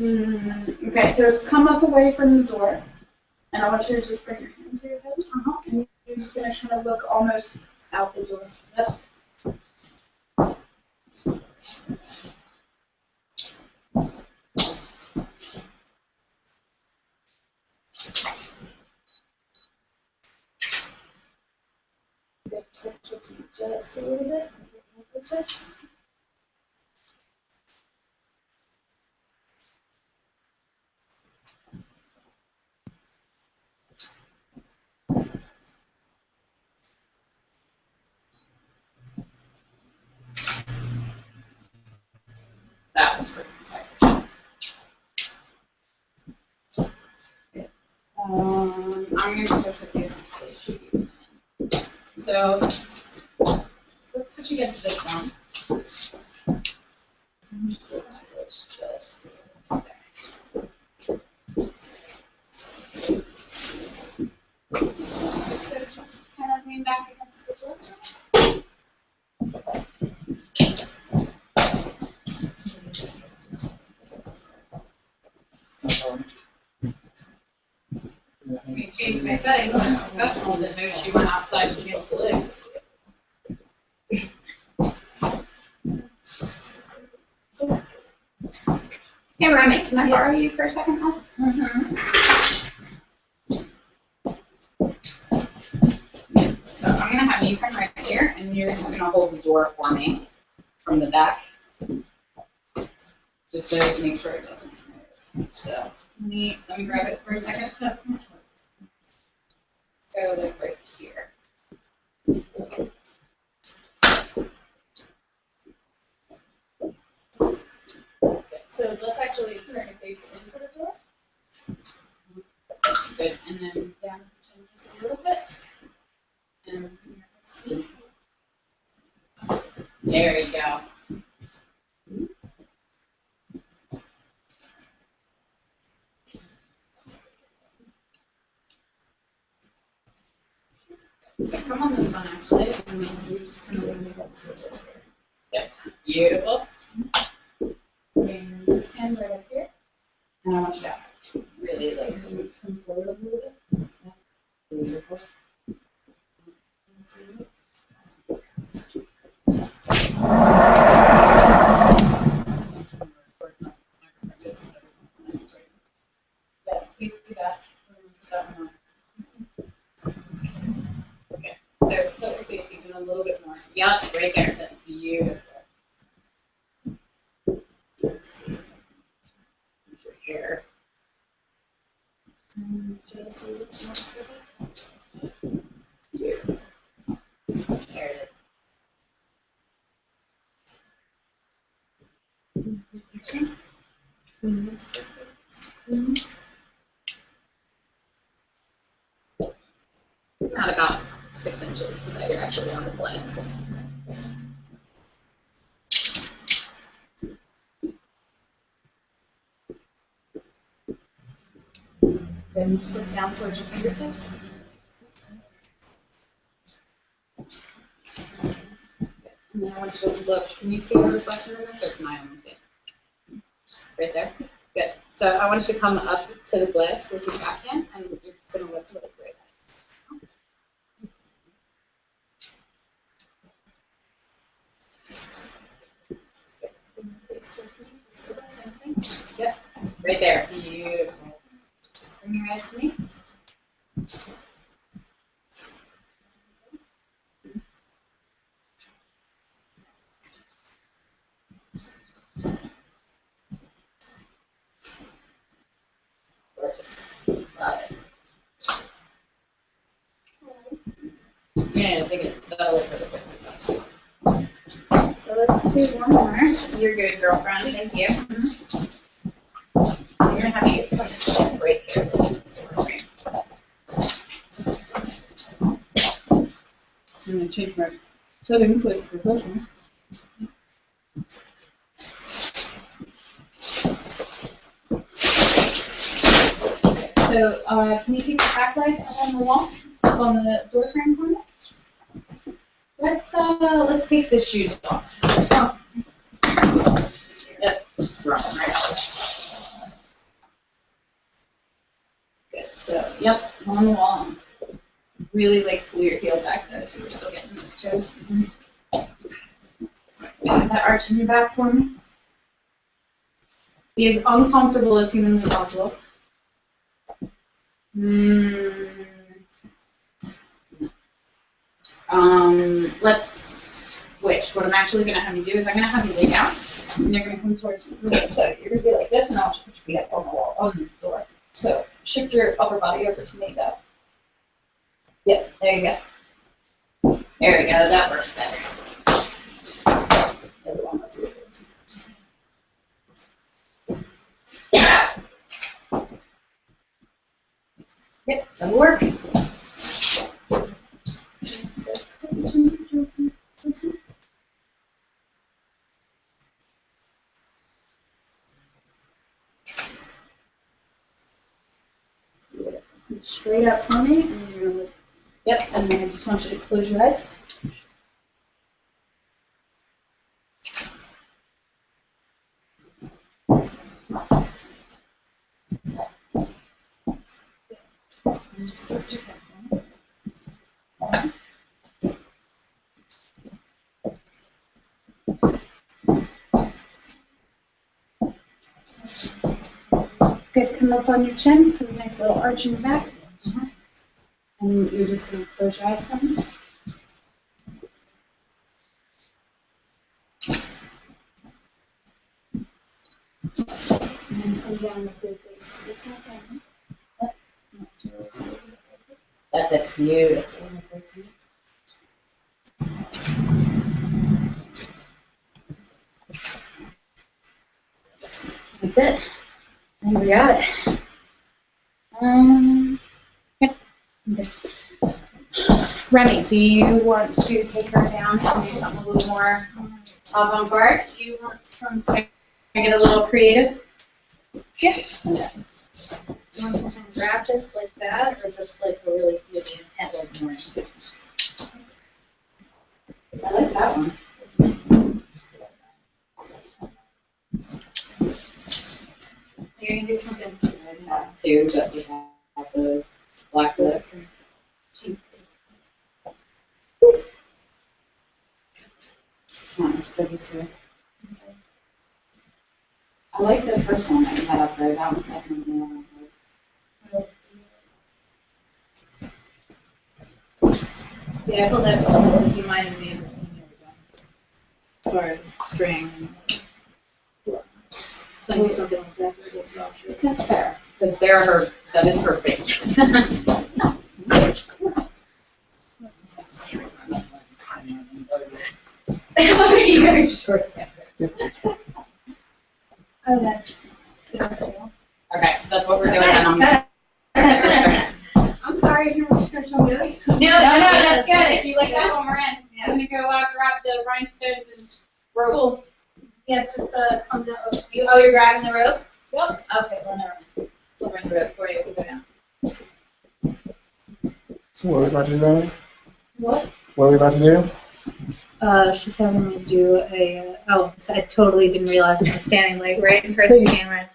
Okay, so come up away from the door, and I want you to just bring your hand to your head. And you're just going to kind of look almost out the door. Yep. to you just a little bit. This way. That was pretty concise. I'm going to switch with you. So let's put you against this one. Let's just there. So just kind of lean back against the door. I changed my settings on professional, didn't know she went outside and changed the leg. Hey Remy, can I borrow you for a second now? So I'm gonna have you come right here and you're just gonna hold the door for me from the back. Just so I can make sure it doesn't move. So let me grab it for a second. Go like right here. Okay, so let's actually turn your face into the door. Good, and then down just a little bit. And there you go. So come on this one actually, and then we just kind of move this a little bit. Yep, beautiful. And this hand right up here, and I want you to really like come forward a little bit. Yeah. Beautiful. Yeah, please do that. Okay, so tilt your face even a little bit more. Yup, right there. That's beautiful. Let's see. Use your hair. Just a little bit more. Beautiful. There it is. Okay. Not about 6 inches so that you're actually on the glass. Then just look down towards your fingertips. And then I want you to look. Can you see the reflection in this, or can I only see it? Right there. Good. So I want you to come up to the glass with your backhand, and you're just going to look right at it. Yep. Right there. Beautiful. Just bring your eyes to me. Gorgeous. Love it. Yeah, take it that way for the quick touch. So let's do one more. You're good, girlfriend. Thank you. You're gonna have to get kind of step right here. I'm gonna change my settings like professional. So, can you keep the back leg up on the wall, up on the door frame corner? Let's take the shoes off. Oh. Yep, just throw them right out. Good. So, yep, on the wall. Really like pull your heel back though, so we're still getting those toes. Have that arch in your back for me. Be as uncomfortable as humanly possible. Let's switch. What I'm actually going to have you do is I'm going to have you lay down, and you're going to come towards me. So you're going to be like this, and I'll just put your feet up on the wall, on the door. So shift your upper body over to me, though. Yep, there you go. There we go. That works better. The other one, let's see. Yep, that'll work. Straight up for me, and you're gonna look. Yep, and then I just want you to close your eyes. And just lift your head for me. Good, come up on your chin, put a nice little arch in your back. And you're just going to close your eyes for me. And then come down with your face this second. That's it, beautiful. That's it. I think we got it. Yep. Okay. Remy, do you want to take her down and do something a little more avant-garde? Do you want some? Can I get a little creative? Yeah. Okay. You want something graphic like that, or just like a really intent, like more intense? I like that one. You're gonna do something too, but we have the black lips and cheek. Come on, it's pretty too. I like the first one that you had up there. That one's definitely more. Yeah, I feel that was you might have made it as far as string. So do something like that. It says Sarah, because that is her face. Your shorts. Oh, that's Sarah. Okay, that's what we're doing. I'm sorry if you were stretching on this. No, that's good. If you like that one, we're in. I'm gonna go grab the rhinestones and rope. Cool. Yeah, just come down. You're grabbing the rope? Yep. Okay, well, never mind. We'll bring the rope for you if we go down. So what are we about to do, Riley? What? What are we about to do? She's having me do a. I totally didn't realize it was standing like right in front of the camera.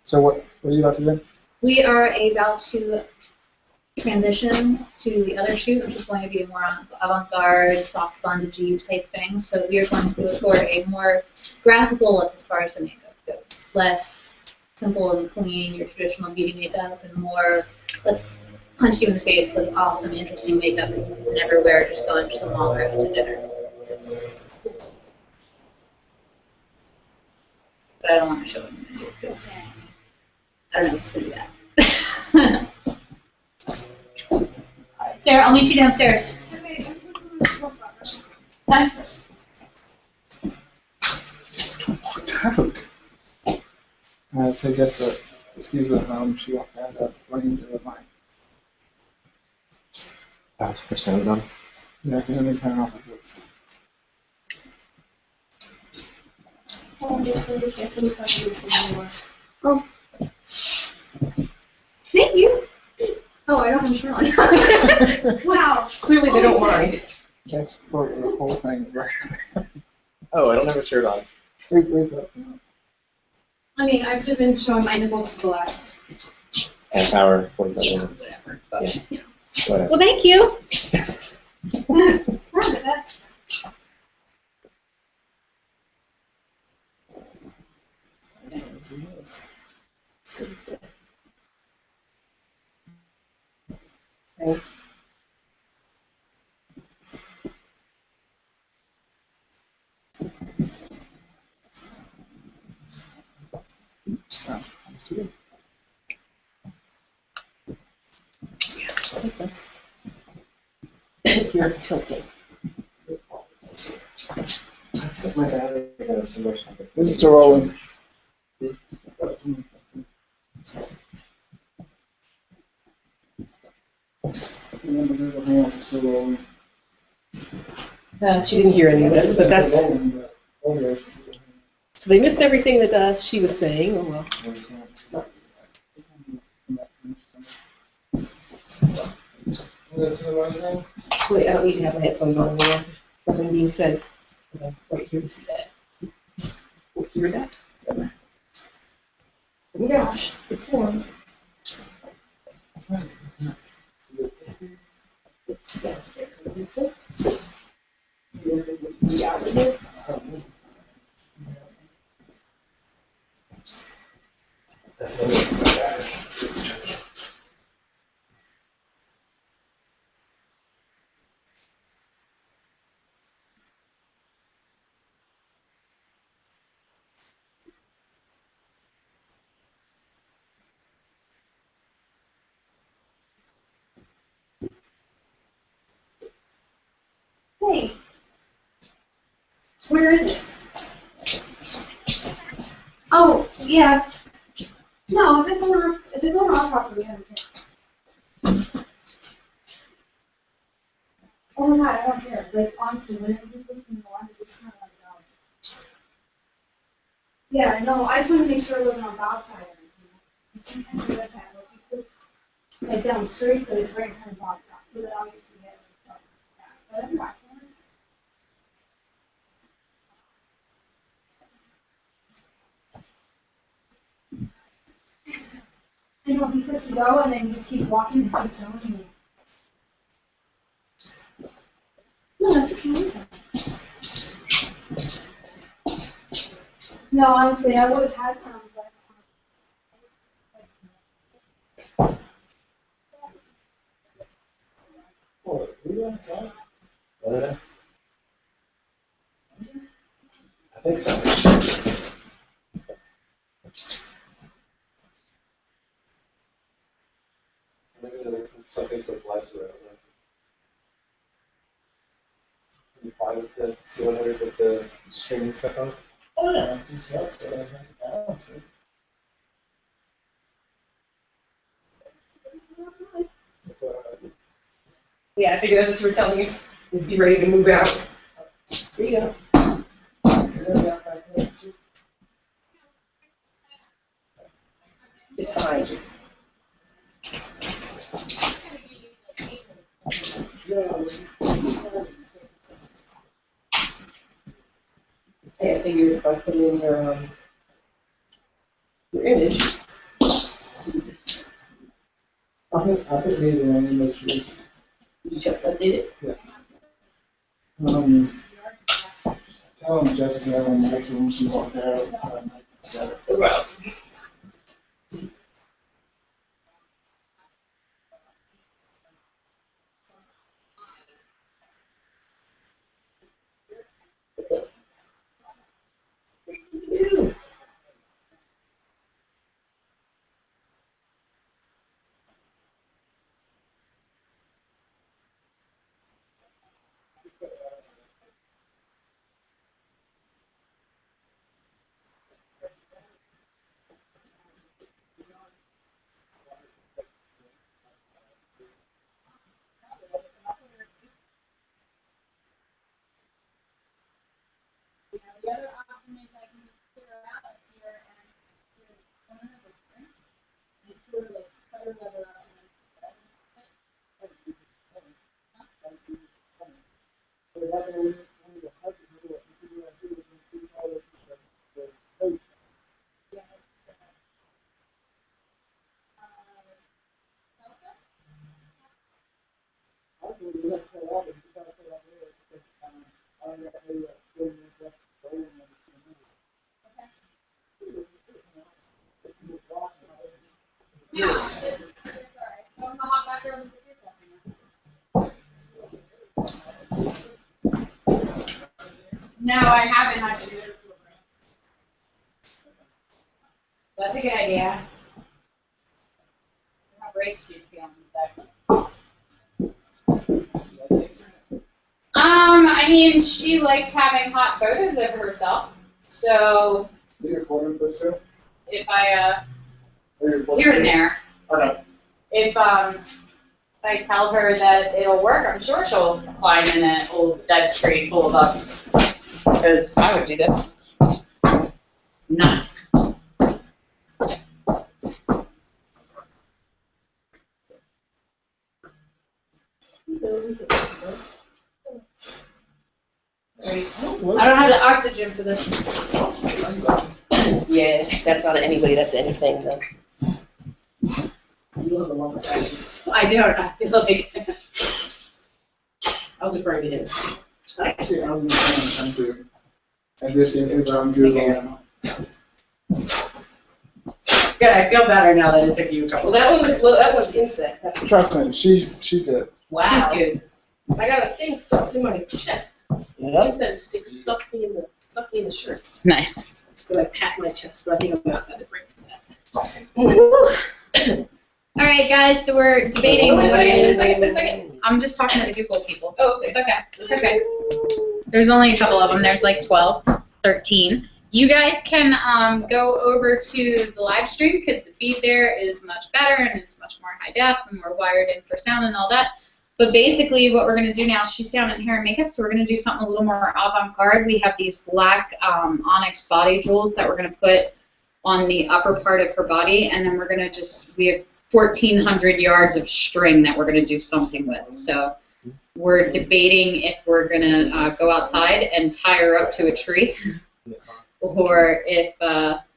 So what are you about to do? We are about to transition to the other shoot, which is going to be a more avant-garde, soft bondagey type thing. So we are going to go for a more graphical look as far as the makeup goes. Less simple and clean, your traditional beauty makeup, and more, let's punch you in the face with awesome, interesting makeup that you would never wear just going to the mall or out to dinner. But I don't want to show it because I don't know if it's going to be that. Sarah, I'll meet you downstairs. Just walked out. So just excuse the she walked out running into the mic. That's for sound on. Yeah, I can only turn off the voice. Oh. Thank you. Oh, I don't have a shirt on. Wow. Clearly they don't mind. That's for the whole thing, right? Oh, I don't have a shirt on. I mean, I've just been showing my nipples for the last. Half hour, 45 minutes. Whatever. But, Yeah. Whatever. Well, thank you. Oh. Makes sense. You're tilting. I set my battery in a single socket. This is still rolling. Remember, the hands are still rolling. She didn't hear any of it, but that's. So they missed everything that she was saying. Oh well. What's the last name? Wait, I don't need to have my headphones on anymore. Nothing being said. Okay, right here to see that. Oh, hear that? Oh my gosh, it's warm. It's downstairs. You guys would be out of here? Hey. Where is it? Oh, yeah. No, if it's on our property, I don't care. Oh my god, I don't care. Like, honestly, whenever you put in the line, I just kind of let it go. Yeah, no, I just want to make sure it wasn't on Bob's side or anything. Sometimes it does that. Like, you put, like, down the street, but it's right in front of Bob's house, so that I'll usually get it. But I'm not sure. I know he's supposed to go and then just keep walking and keep going. No, that's okay. No, honestly, I would have had some, but. Oh, we went outside? I think so. Maybe there's something with lights around there. You fine with the C100 with the streaming stuff on? Oh yeah, it's just that stuff. Balance it. That's what Yeah, I figured that's what you were telling you. Is be ready to move out. There you go. It's fine. Hey, I figured if I put in your image. I think maybe I need to make sure. You check update it? Yeah. Tell him Jessica on mic so when she walked out. Well. The other option is I can clear her out up here and clear the corner of the room. And sort of like cut her leather up and then no, it's alright. Don't come out back there and put yourself in there. No, I haven't had to do it. That's a good idea. How brave she's feeling today. I mean, she likes having hot photos of herself. So You recording this, sir? if I, Here here and there, Okay. if I tell her that it'll work, I'm sure she'll climb in an old dead tree full of bugs. Because I would do that. Not. I don't have the oxygen for this. Yeah, that's not anybody, that's anything, though. You have a long time. I don't. I feel like. I was afraid of him. Actually, I was in the same country. And this is around Google. Good. I feel better now that it took you a couple. Well, that was insect. That's Trust me, she's good. wow. She's good. I got a thing stuck in my chest. Insect stick stuck me in the shirt. Nice. But I pat my chest, but I think I'm outside the break for that. All right, guys. So we're debating Wait a what it second, is. I'm just talking to the Google people. Oh, It's okay. It's okay. There's only a couple of them. There's like 12, 13. You guys can go over to the live stream because the feed there is much better and it's much more high def and we're wired in for sound and all that. But basically what we're going to do now, she's down in hair and makeup, so we're going to do something a little more avant-garde. We have these black onyx body jewels that we're going to put on the upper part of her body, and then we're going to we have 1,400 yards of string that we're going to do something with. So we're debating if we're going to go outside and tie her up to a tree, or if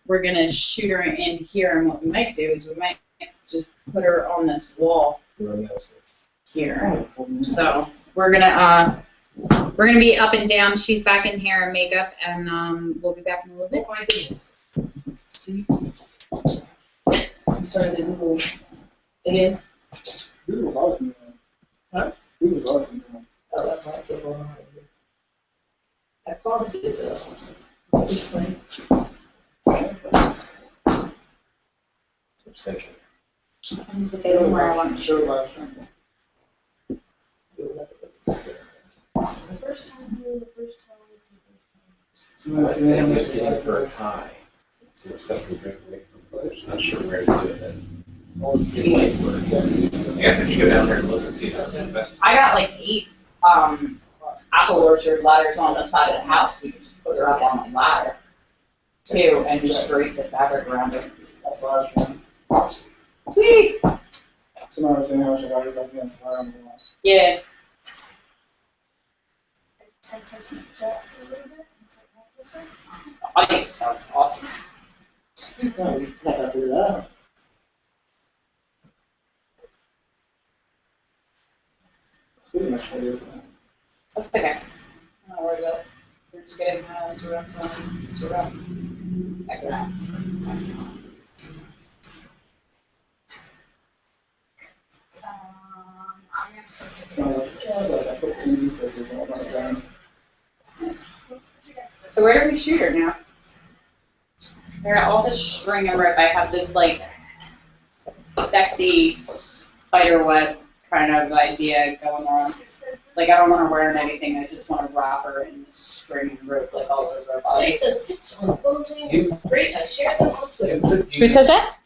we're going to shoot her in here. And what we might do is we might just put her on this wall here. So we're gonna be up and down. She's back in hair and makeup, and we'll be back in a little bit. Oh my goodness. See? I'm starting to Google again. Google's awesome. Huh? Google's awesome. Oh, that's why it's so long. I paused it though. It's funny. Just thinking. Okay, one more I want. Show live stream. The first time. Just getting for a tie. So the stuff we drink, not sure where to do it then. I guess if you go down there and look and see if that's the best. I got like 8 apple orchard ladders on the side of the house. We can just put her up on the ladder too, and just drape the fabric around her. That's live stream. Sweet. Somebody was saying how she got it up against her on the wall. Yeah. Audio sounds awesome. No, we got that figured out. It's pretty much what it is. That's okay. I'm not worried about it. We're just getting backgrounds. So where do we shoot her now? I got all this string and rope. I have this like sexy spider web kind of idea going on. Like I don't want her wearing anything. I just want to wrap her in this string and rope like all over her body. Those tips on clothing is great. I shared them on Twitter. Who says that?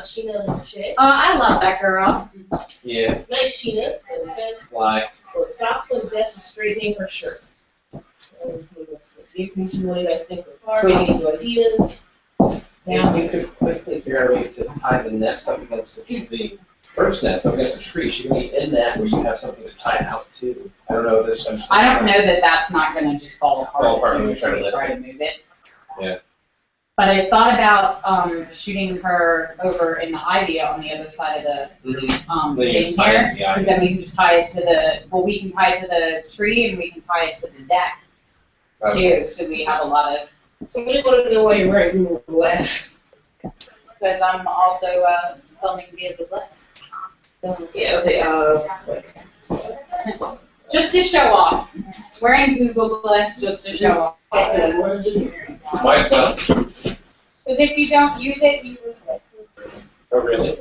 Sheena Shea. I love that girl. Yeah. Nice Sheena's. It says, Fly. well, stops when best is straightening her shirt. You can see what you guys think so far. Maybe some ideas. Now you could quickly figure out a way to tie the nest up against the bird's nest up against a tree. She can be in that where you have something to tie out to. I don't know this. I don't know that that's not going to just fall apart Fall apart as soon when as you try to we lift try it. to move it. Yeah. But I thought about shooting her over in the ivy on the other side of the Then you thing just tie it here, in the ivy. because then we can just tie it to we can tie it to the tree and we can tie it to the deck too, so we have a lot of. Somebody wanted to know why you're wearing Google Glass. Because I'm also filming via the glass. Yeah, okay, Just to show off. Wearing Google Glass just to show off. Might as well. Because if you don't use it, you lose it. Oh, really?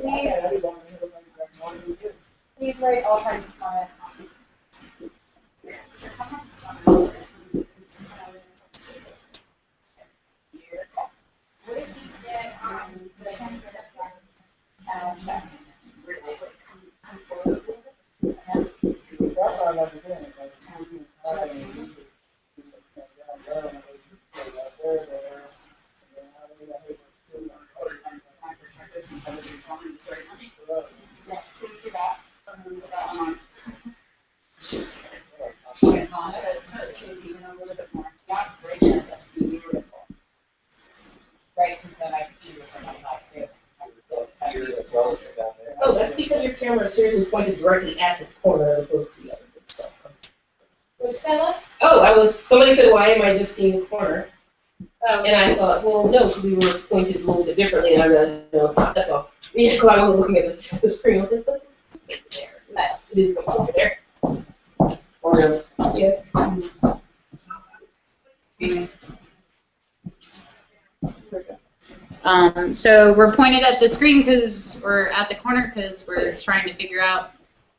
Please write all kinds of comments. So how about this one? What if you did the same bit of like, really like come forward a little bit? Just yes, please do that. So the kids even a little bit more. Yeah, great. That's beautiful. Right, because then I can choose something like too. Oh, that's because your camera is seriously pointed directly at the corner as opposed to the other good stuff. What's that? Oh, somebody said, why am I just seeing the corner? Oh, And I thought, well, no, because we were pointed a little bit differently, and I realized, no, it's not, that's all. Yeah, because I wasn't looking at the screen, I was like, but it's pointed there. Yes, it is pointed over there. Or no. Yes. So we're pointed at the screen because we're at the corner because we're trying to figure out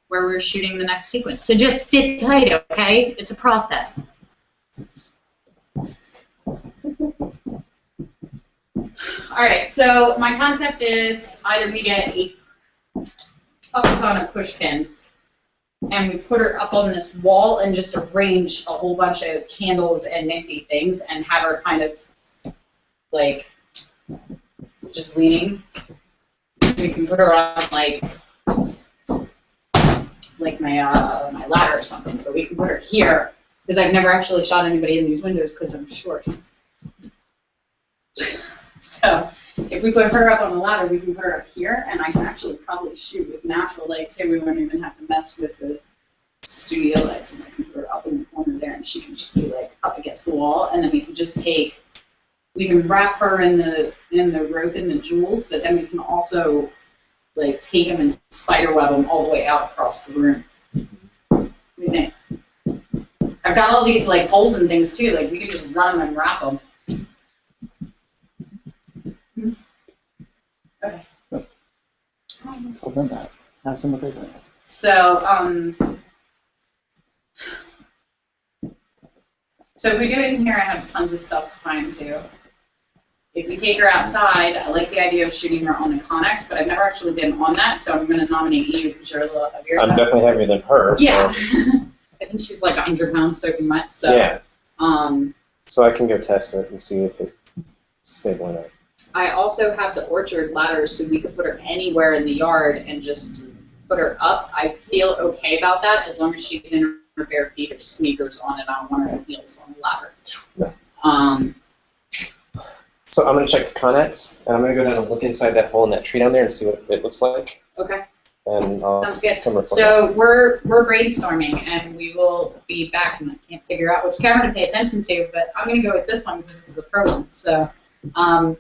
where we're shooting the next sequence. So just sit tight, okay? It's a process. All right, so my concept is either we get a ton of push pins and we put her up on this wall and just arrange a whole bunch of candles and nifty things and have her kind of like just leaning. We can put her on like my ladder or something, but we can put her here because I've never actually shot anybody in these windows because I'm short. So if we put her up on the ladder, we can put her up here, and I can actually probably shoot with natural lights here. We won't even have to mess with the studio lights, and I can put her up in the corner there, and she can just be like up against the wall, and then we can just we can wrap her in the rope and the jewels, but then we can also like take them and spider web them all the way out across the room. What do you think? I've got all these like poles and things too. Like we can just run them and wrap them. Okay. Tell them that. Ask them what they think. So if we do it in here, I have tons of stuff to find too. If we take her outside, I like the idea of shooting her on the Connex, but I've never actually been on that, so I'm going to nominate you because you're a little heavier. I'm definitely heavier than her. So. Yeah. I think she's like 100 pounds soaking wet. So. Yeah. So I can go test it and see if it's stable or not. I also have the orchard ladders, so we could put her anywhere in the yard and just put her up. I feel okay about that as long as she's in her bare feet or sneakers on and I don't want her heels on the ladder. No. So I'm going to check the Connex, and I'm going to go down and look inside that hole in that tree down there and see what it looks like. Okay. And I'll Sounds good. come report So we're brainstorming, and we will be back, and I can't figure out which camera to pay attention to, but I'm going to go with this one because this is the pro one. So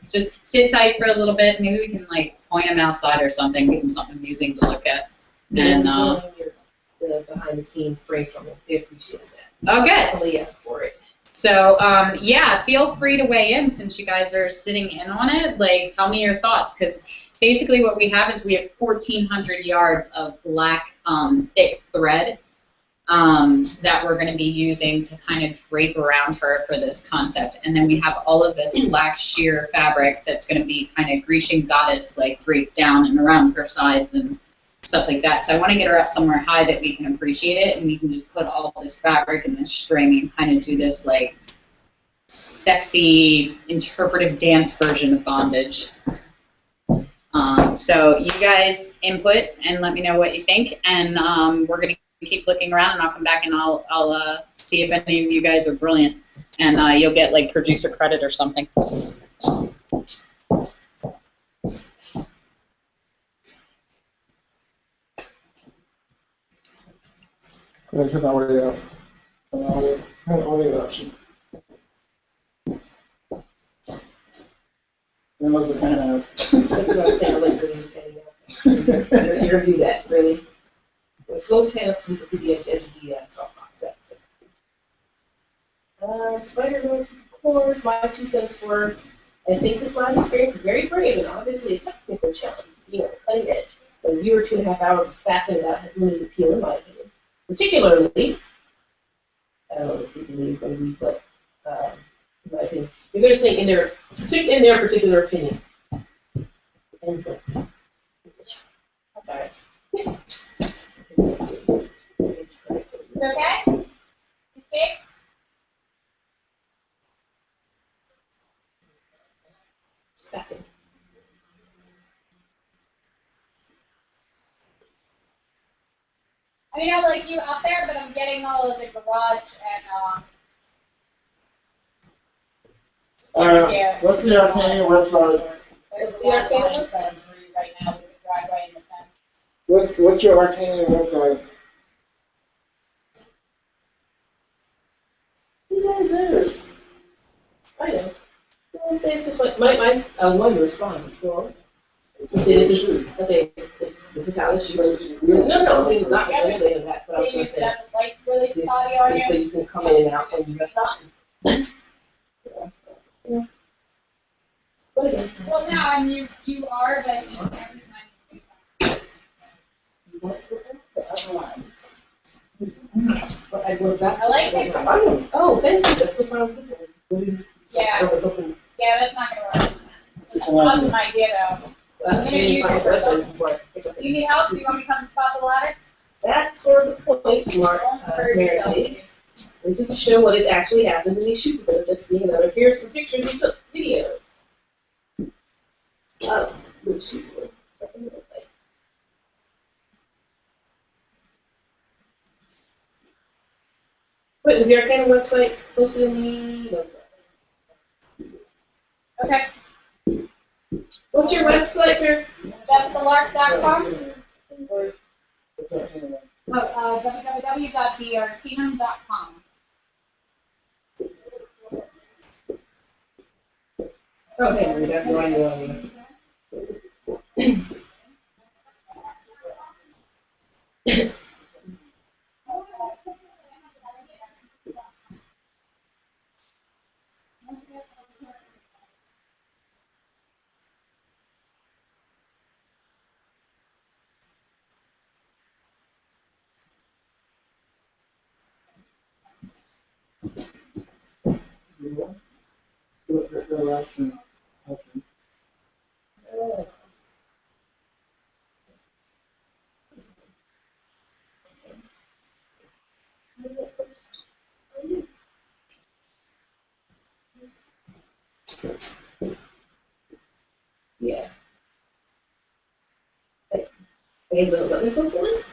just sit tight for a little bit. Maybe we can like point them outside or something, give them something amusing to look at. And the behind the scenes brainstorming, they appreciate that. Okay. Somebody asked for it. So yeah, feel free to weigh in since you guys are sitting in on it. Like, tell me your thoughts, because basically what we have is we have 1,400 yards of black thick thread that we're going to be using to kind of drape around her for this concept, and then we have all of this black sheer fabric that's going to be kind of Grecian goddess like draped down and around her sides and stuff like that. So I want to get her up somewhere high that we can appreciate it, and we can just put all of this fabric and this string and kind of do this like sexy interpretive dance version of bondage. So you guys input and let me know what you think, and we're going to keep looking around, and I'll come back and I'll see if any of you guys are brilliant, and you'll get like producer credit or something. Yeah, turn that way out. Audio option. Then look the pan out. That's what I was saying. I was like, really panning out. You're gonna do that, really? The slow pan up so you can see the edge of the softbox. That's it. Spider going through the corners. My 2 cents for I think this live experience is very brave and obviously a technical challenge, being on the cutting edge. As viewer 2.5 hours of faffing it out has limited appeal in my opinion. Particularly, I don't know what particularly is going to be, but in my opinion, if they're saying in their particular opinion. And so, that's alright. Okay? Okay? Faffing. I mean, I like you out there, but I'm getting all of the garage and What's the Arcanum website? there's a lot of lines running through right now with the driveway and the fence. What's your Arcanum website? Who's always there? I know. Well, they just like I was wanting to respond. Well, I say this is how it shoots. No, I mean not really that, but I was They gonna use say that the lights really this spotty on is so you. you can come in and out when you have time. Yeah. But again, Well, no, I mean, you are, but just every time you do but I went back. I like it. Oh, thank you. That's the final piece. Yeah. Or something. Yeah, that's not gonna work. That's an awesome idea, though. That's really fine. That's Do you need help? Do you want me to come spot the ladder? That's sort of the point, Mark. Mary, please. This is to show what it actually happens in these shoots instead of just being another. Here's some pictures we took. Video. Oh, good shoot. Wait, is the Arcanum website posted in the website? Okay. What's your website here? JessicaLark.com. What's Arcanum? www.thearcanum.com. Okay, we got no idea. The live stream. Okay. Yeah. Hey, let me post the link.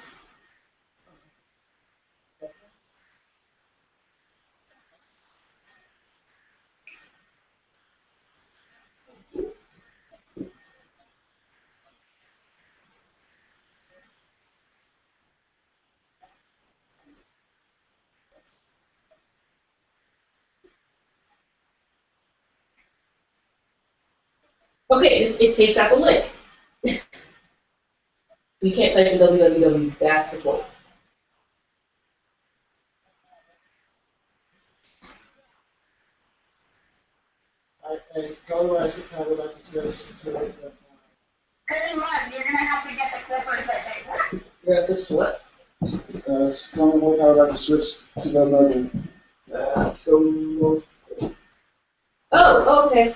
Okay, it takes out the link. You can't type in www. That's the point. Otherwise, I would like to switch to Good luck. You're gonna have to get the clippers, I think. You're gonna switch to what? tell me what I would like to switch to the mobile. Oh, okay.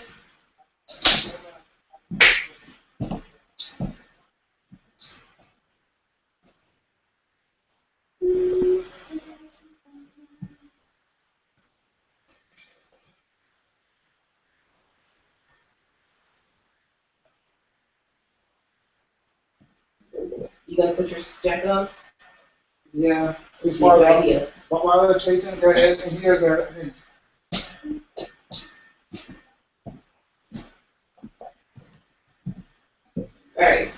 You gonna put your jacket on? Yeah. It's a good idea. But while they're chasing, go ahead and here, go ahead. Alright.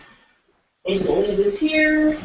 I'm just gonna leave this here.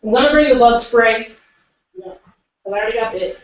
I'm gonna bring the bug spray. Yeah. I already got it.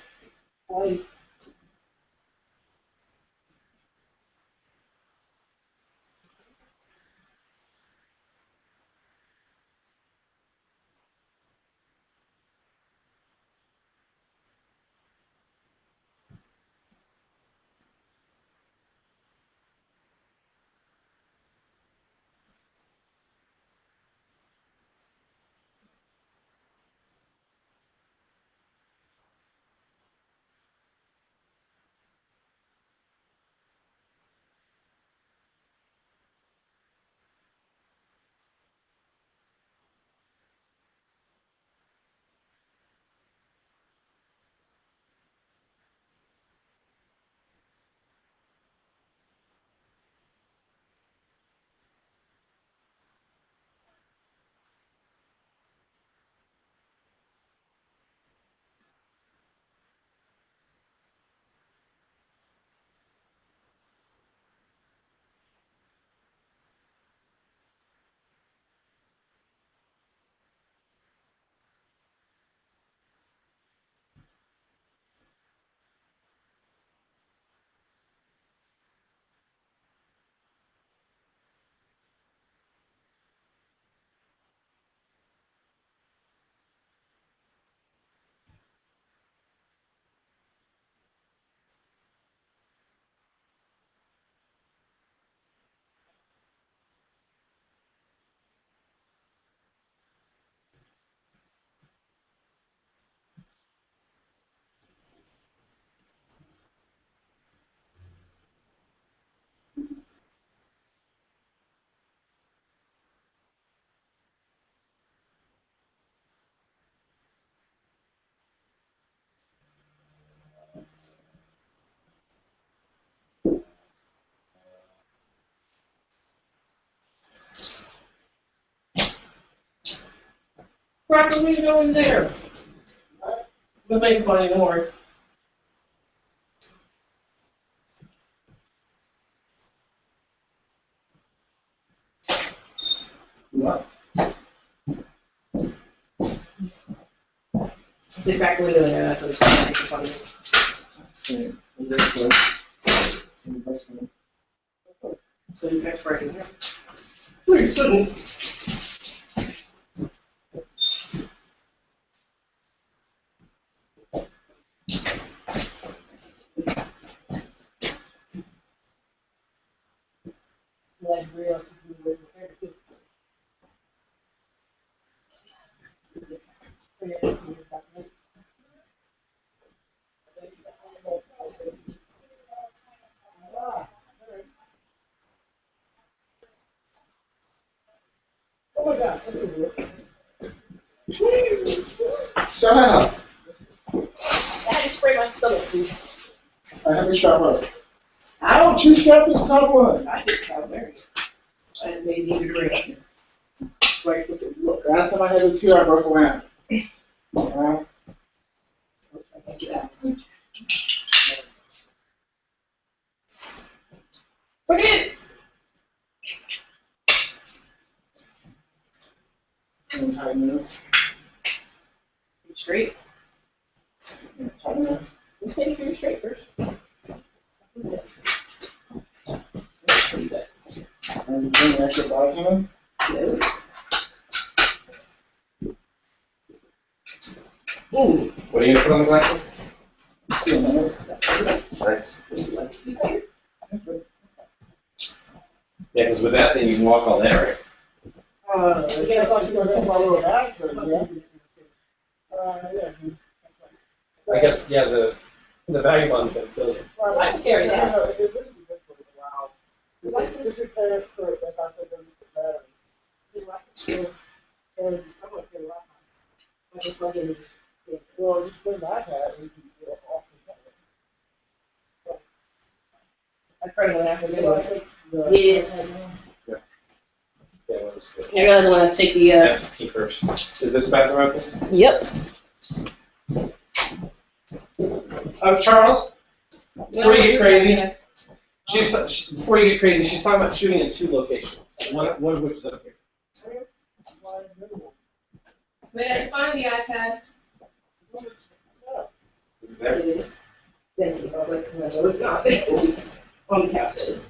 Crap, what are you doing there? Don't make fun anymore. What? Sit back the window there, that's what it's funny. See. So you catch right in here. Pretty soon. Oh my God. Shut up. I had to spray my stomach, dude. I have to strap up. How don't you strap this top one? I did Calvary. I made you agree. Right with the look. Last time I had this here, I broke a lamp. Forget And tighten this. it. Straight. And tighten this. Let's make sure you're straight first. And bring an extra bottom hand. No. Ooh. What are you gonna put on the glasses? Nice. Yeah, because with that thing you can walk all day, right? I guess, yeah, the vagabond can kill you. I can carry that. Yes. Yeah, that was good. I realize I want to take the. Yeah, key first. Is this bathroom open? Yep. Charles, before you get crazy, before you get crazy, she's talking about shooting in 2 locations. One of which is up here. Wait, I find the iPad. Is it there? It is. Thank you. I was like, no, it's not. On the couch it is.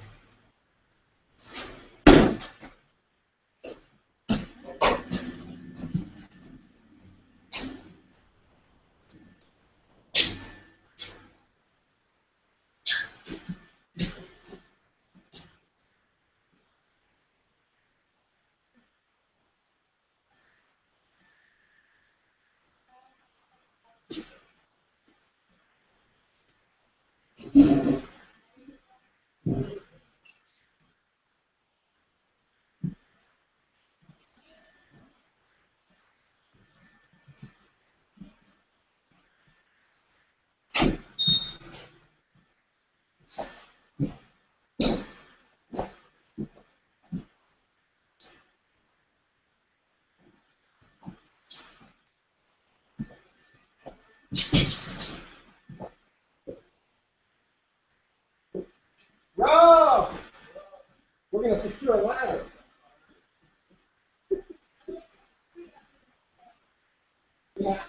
Rob! We're going to secure a ladder. Yeah.